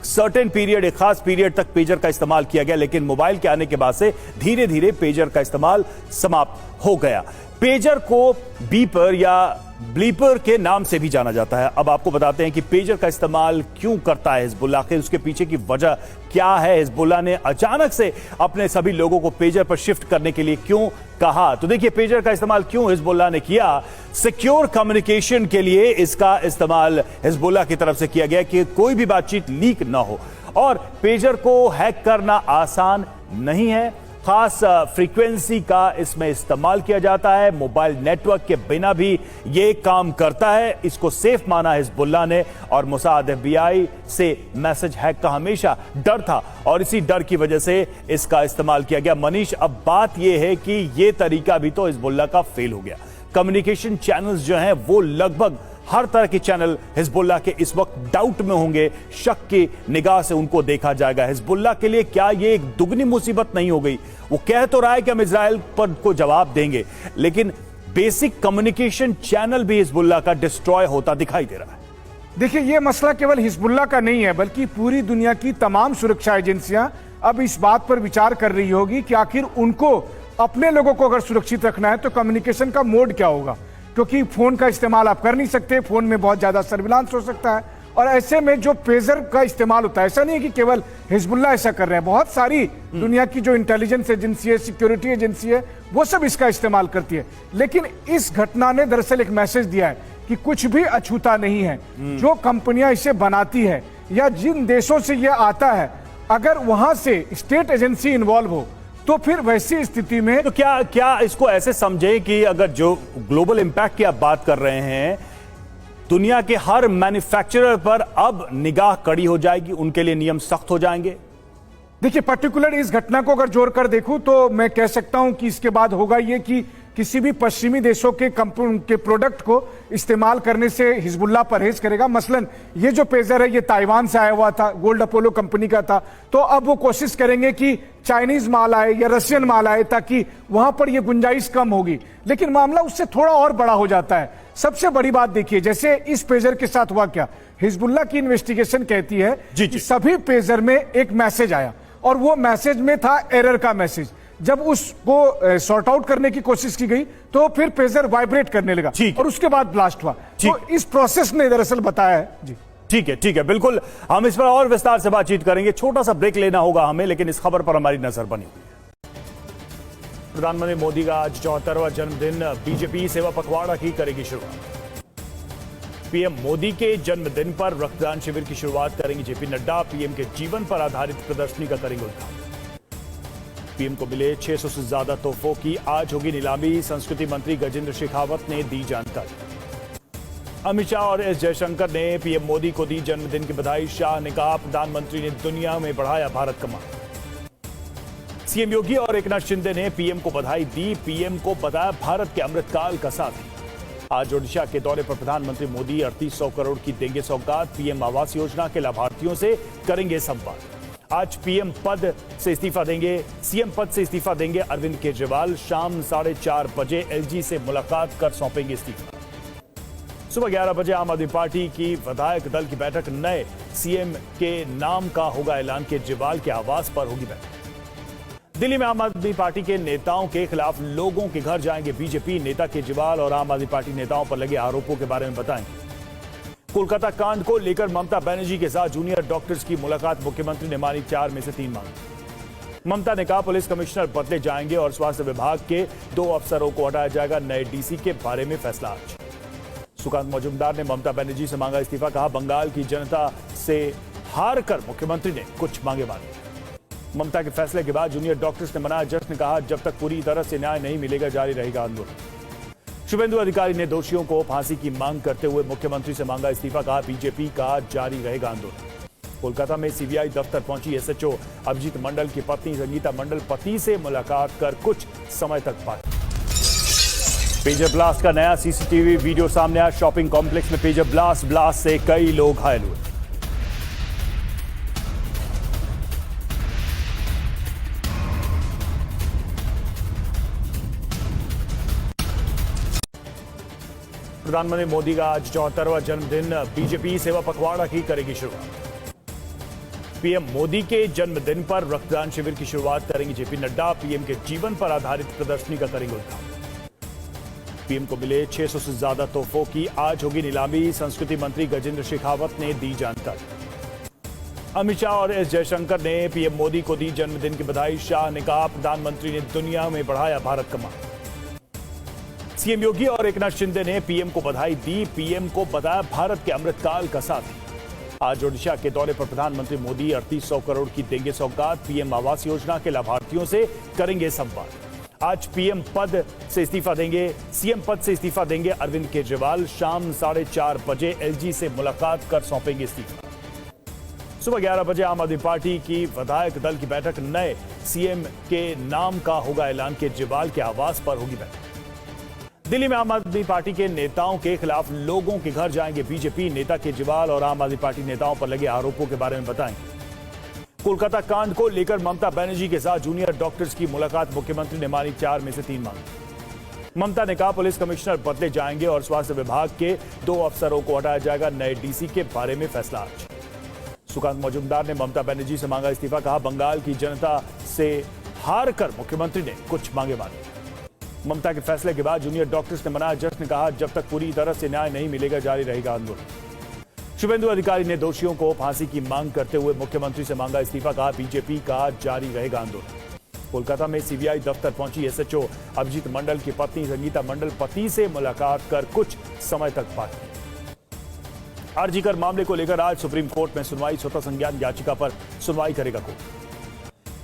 सर्टेन पीरियड, एक खास पीरियड तक पेजर का इस्तेमाल किया गया, लेकिन मोबाइल के आने के बाद से धीरे धीरे पेजर का इस्तेमाल समाप्त हो गया। पेजर को बीपर या ब्लीपर के नाम से भी जाना जाता है। अब आपको बताते हैं कि पेजर का इस्तेमाल क्यों करता है हिजबुल्लाह, आखिर उसके पीछे की वजह क्या है। हिजबुल्लाह ने अचानक से अपने सभी लोगों को पेजर पर शिफ्ट करने के लिए क्यों कहा? तो देखिए, पेजर का इस्तेमाल क्यों हिजबुल्लाह ने किया। सिक्योर कम्युनिकेशन के लिए इसका इस्तेमाल हिजबुल्लाह की तरफ से किया गया कि कोई भी बातचीत लीक ना हो। और पेजर को हैक करना आसान नहीं है। खास फ्रीक्वेंसी का इसमें इस्तेमाल किया जाता है। मोबाइल नेटवर्क के बिना भी ये काम करता है। इसको सेफ माना हिजबुल्लाह ने और मोसाद FBI से मैसेज हैक का हमेशा डर था और इसी डर की वजह से इसका इस्तेमाल किया गया। मनीष, अब बात यह है कि यह तरीका भी तो हिजबुल्लाह का फेल हो गया। कम्युनिकेशन चैनल्स जो हैं वो लगभग हर तरह के चैनल हिजबुल्लाह के इस वक्त डाउट में होंगे, शक की निगाह से उनको देखा जाएगा। हिजबुल्लाह के लिए क्या ये एक दुगनी मुसीबत नहीं हो गई? वो कह तो रहा है कि हम इजराइल पर को जवाब देंगे, लेकिन बेसिक कम्युनिकेशन चैनल भी हिजबुल्लाह का डिस्ट्रॉय होता दिखाई दे रहा है। देखिए, ये मसला केवल हिजबुल्लाह का नहीं है, बल्कि पूरी दुनिया की तमाम सुरक्षा एजेंसियां अब इस बात पर विचार कर रही होगी कि आखिर उनको अपने लोगों को अगर सुरक्षित रखना है तो कम्युनिकेशन का मोड क्या होगा, क्योंकि फोन का इस्तेमाल आप कर नहीं सकते, फोन में बहुत ज्यादा सर्विलांस हो सकता है। और ऐसे में जो पेजर का इस्तेमाल होता है, ऐसा नहीं है कि केवल हिजबुल्लाह ऐसा कर रहे हैं, बहुत सारी दुनिया की जो इंटेलिजेंस एजेंसी है, सिक्योरिटी एजेंसी है, वो सब इसका इस्तेमाल करती है। लेकिन इस घटना ने दरअसल एक मैसेज दिया है कि कुछ भी अछूता नहीं है। जो कंपनियां इसे बनाती है या जिन देशों से यह आता है, अगर वहां से स्टेट एजेंसी इन्वॉल्व हो तो फिर वैसी स्थिति में तो क्या इसको ऐसे समझे कि अगर जो ग्लोबल इंपैक्ट की आप बात कर रहे हैं, दुनिया के हर मैन्युफैक्चरर पर अब निगाह कड़ी हो जाएगी, उनके लिए नियम सख्त हो जाएंगे? देखिए, पर्टिकुलर इस घटना को अगर जोड़कर देखूं तो मैं कह सकता हूं कि इसके बाद होगा ये कि किसी भी पश्चिमी देशों के प्रोडक्ट को इस्तेमाल करने से हिजबुल्लाह परहेज करेगा। मसलन ये जो पेजर है ये ताइवान से आया हुआ था, गोल्ड अपोलो कंपनी का था, तो अब वो कोशिश करेंगे कि चाइनीज माल आए या रशियन माल आए ताकि वहां पर ये गुंजाइश कम होगी। लेकिन मामला उससे थोड़ा और बड़ा हो जाता है। सबसे बड़ी बात देखिए, जैसे इस पेजर के साथ हुआ क्या, हिजबुल्लाह की इन्वेस्टिगेशन कहती है कि सभी पेजर में एक मैसेज आया और वो मैसेज में था एरर का मैसेज। जब उसको सॉर्ट आउट करने की कोशिश की गई तो फिर पेजर वाइब्रेट करने लगा और उसके बाद ब्लास्ट हुआ। तो इस प्रोसेस ने दरअसल बताया है जी। ठीक है, बिल्कुल हम इस पर और विस्तार से बातचीत करेंगे। छोटा सा ब्रेक लेना होगा हमें, लेकिन इस खबर पर हमारी नजर बनी हुई है। प्रधानमंत्री मोदी का आज 74वां जन्मदिन, बीजेपी सेवा पखवाड़ा की करेगी शुरुआत। पीएम मोदी के जन्मदिन पर रक्तदान शिविर की शुरुआत करेंगे जेपी नड्डा। पीएम के जीवन पर आधारित प्रदर्शनी का करेंगे उद्घाटन। पीएम को मिले 600 से ज्यादा तोहफों की आज होगी नीलामी। संस्कृति मंत्री गजेंद्र शेखावत ने दी जानकारी। अमित शाह और एस जयशंकर ने पीएम मोदी को दी जन्मदिन की बधाई। शाह ने कहा, प्रधानमंत्री ने दुनिया में बढ़ाया भारत का मान। सीएम योगी और एकनाथ शिंदे ने पीएम को बधाई दी। पीएम को बताया भारत के अमृतकाल का साथी। आज ओडिशा के दौरे पर प्रधानमंत्री मोदी 3800 करोड़ की देंगे सौगात। पीएम आवास योजना के लाभार्थियों से करेंगे संवाद। आज सीएम पद से इस्तीफा देंगे अरविंद केजरीवाल। शाम 4:30 बजे एलजी से मुलाकात कर सौंपेंगे इस्तीफा। सुबह 11 बजे आम आदमी पार्टी की विधायक दल की बैठक। नए सीएम के नाम का होगा ऐलान। केजरीवाल के आवास पर होगी बैठक। दिल्ली में आम आदमी पार्टी के नेताओं के खिलाफ लोगों के घर जाएंगे बीजेपी नेता। केजरीवाल और आम आदमी पार्टी नेताओं पर लगे आरोपों के बारे में बताएंगे। कोलकाता कांड को लेकर ममता बनर्जी के साथ जूनियर डॉक्टर्स की मुलाकात। मुख्यमंत्री ने मानी 4 में से 3 मांग। ममता ने कहा, पुलिस कमिश्नर बदले जाएंगे और स्वास्थ्य विभाग के 2 अफसरों को हटाया जाएगा। नए डीसी के बारे में फैसला आज। सुकांत मजूमदार ने ममता बनर्जी से मांगा इस्तीफा। कहा, बंगाल की जनता से हार कर मुख्यमंत्री ने कुछ मांगे मांगे। ममता के फैसले के बाद जूनियर डॉक्टर्स ने मनाया जश्न। कहा, जब तक पूरी तरह से न्याय नहीं मिलेगा जारी रहेगा आंदोलन। शुभेंदु अधिकारी ने दोषियों को फांसी की मांग करते हुए मुख्यमंत्री से मांगा इस्तीफा। कहा, बीजेपी का जारी रहेगा आंदोलन। कोलकाता में सीबीआई दफ्तर पहुंची एसएचओ अभिजीत मंडल की पत्नी संगीता मंडल। पति से मुलाकात कर कुछ समय तक बात। पेजर ब्लास्ट का नया सीसीटीवी वीडियो सामने आया। शॉपिंग कॉम्प्लेक्स में पेजर ब्लास्ट से कई लोग घायल हुए। प्रधानमंत्री मोदी का आज 74वां जन्मदिन, बीजेपी सेवा पखवाड़ा की करेगी शुरुआत। पीएम मोदी के जन्मदिन पर रक्तदान शिविर की शुरुआत करेंगे जेपी नड्डा। पीएम के जीवन पर आधारित प्रदर्शनी का करेंगे उद्घाटन। पीएम को मिले 600 से ज्यादा तोहफों की आज होगी नीलामी। संस्कृति मंत्री गजेंद्र शेखावत ने दी जानकारी। अमित शाह और एस जयशंकर ने पीएम मोदी को दी जन्मदिन की बधाई। शाह ने कहा, प्रधानमंत्री ने दुनिया में बढ़ाया भारत का मान। सीएम योगी और एकनाथ शिंदे ने पीएम को बधाई दी। पीएम को बताया भारत के अमृतकाल का साथी। आज ओडिशा के दौरे पर प्रधानमंत्री मोदी 3800 करोड़ की देंगे सौगात। पीएम आवास योजना के लाभार्थियों से करेंगे संवाद। आज सीएम पद से इस्तीफा देंगे अरविंद केजरीवाल। शाम 4:30 बजे एलजी से मुलाकात कर सौंपेंगे इस्तीफा। सुबह 11 बजे आम आदमी पार्टी की विधायक दल की बैठक। नए सीएम के नाम का होगा ऐलान। केजरीवाल के आवास पर होगी बैठक। दिल्ली में आम आदमी पार्टी के नेताओं के खिलाफ लोगों के घर जाएंगे बीजेपी नेता। केजरीवाल और आम आदमी पार्टी नेताओं पर लगे आरोपों के बारे में बताएंगे। कोलकाता कांड को लेकर ममता बनर्जी के साथ जूनियर डॉक्टर्स की मुलाकात। मुख्यमंत्री ने मानी 4 में से 3 मांग। ममता ने कहा पुलिस कमिश्नर बदले जाएंगे और स्वास्थ्य विभाग के 2 अफसरों को हटाया जाएगा। नए डीसी के बारे में फैसला आज। सुकांत मजूमदार ने ममता बनर्जी से मांगा इस्तीफा। कहा बंगाल की जनता से हार कर मुख्यमंत्री ने कुछ मांगे माने। ममता के फैसले के बाद जूनियर डॉक्टर्स ने मनाया जश्न। कहा जब तक पूरी तरह से न्याय नहीं मिलेगा जारी रहेगा आंदोलन। शुभेंदु अधिकारी ने दोषियों को फांसी की मांग करते हुए मुख्यमंत्री से मांगा इस्तीफा। कहा बीजेपी का जारी रहेगा आंदोलन। कोलकाता में सीबीआई दफ्तर पहुंची एसएचओ अभिजीत मंडल की पत्नी संगीता मंडल। पति से मुलाकात कर कुछ समय तक बात की। आरजीकर मामले को लेकर आज सुप्रीम कोर्ट में सुनवाई। स्वतः संज्ञान याचिका पर सुनवाई करेगा कोर्ट।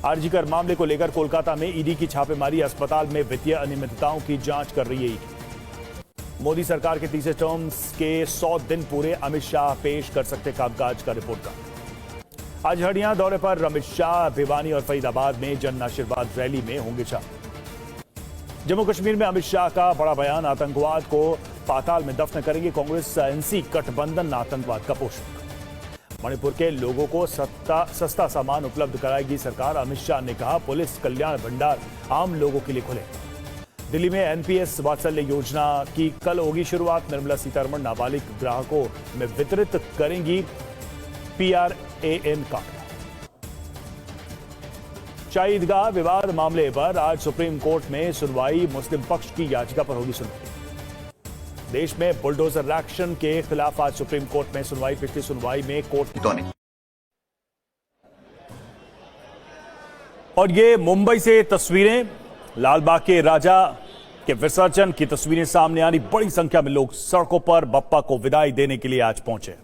आरजीकर मामले को लेकर कोलकाता में ईडी की छापेमारी। अस्पताल में वित्तीय अनियमितताओं की जांच कर रही है ईडी। मोदी सरकार के तीसरे टर्म के 100 दिन पूरे। अमित शाह पेश कर सकते कामकाज का रिपोर्ट कार्ड। आज हरियाणा दौरे पर अमित शाह भिवानी और फरीदाबाद में जन आशीर्वाद रैली में होंगे शामिल। जम्मू कश्मीर में अमित शाह का बड़ा बयान। आतंकवाद को पाताल में दफन करेंगे कांग्रेस। एनसी गठबंधन आतंकवाद का पोषक। मणिपुर के लोगों को सस्ता सामान उपलब्ध कराएगी सरकार। अमित शाह ने कहा पुलिस कल्याण भंडार आम लोगों के लिए खुले। दिल्ली में एनपीएस वात्सल्य योजना की कल होगी शुरुआत। निर्मला सीतारमण नाबालिग ग्राहकों में वितरित करेंगी PRAN कार्ड। शाही ईदगाह विवाद मामले पर आज सुप्रीम कोर्ट में सुनवाई। मुस्लिम पक्ष की याचिका पर होगी सुनवाई। देश में बुलडोजर एक्शन के खिलाफ आज सुप्रीम कोर्ट में सुनवाई। पिछली सुनवाई में कोर्ट ने और ये मुंबई से तस्वीरें लालबाग के राजा के विसर्जन की तस्वीरें सामने आनी। बड़ी संख्या में लोग सड़कों पर बप्पा को विदाई देने के लिए आज पहुंचे।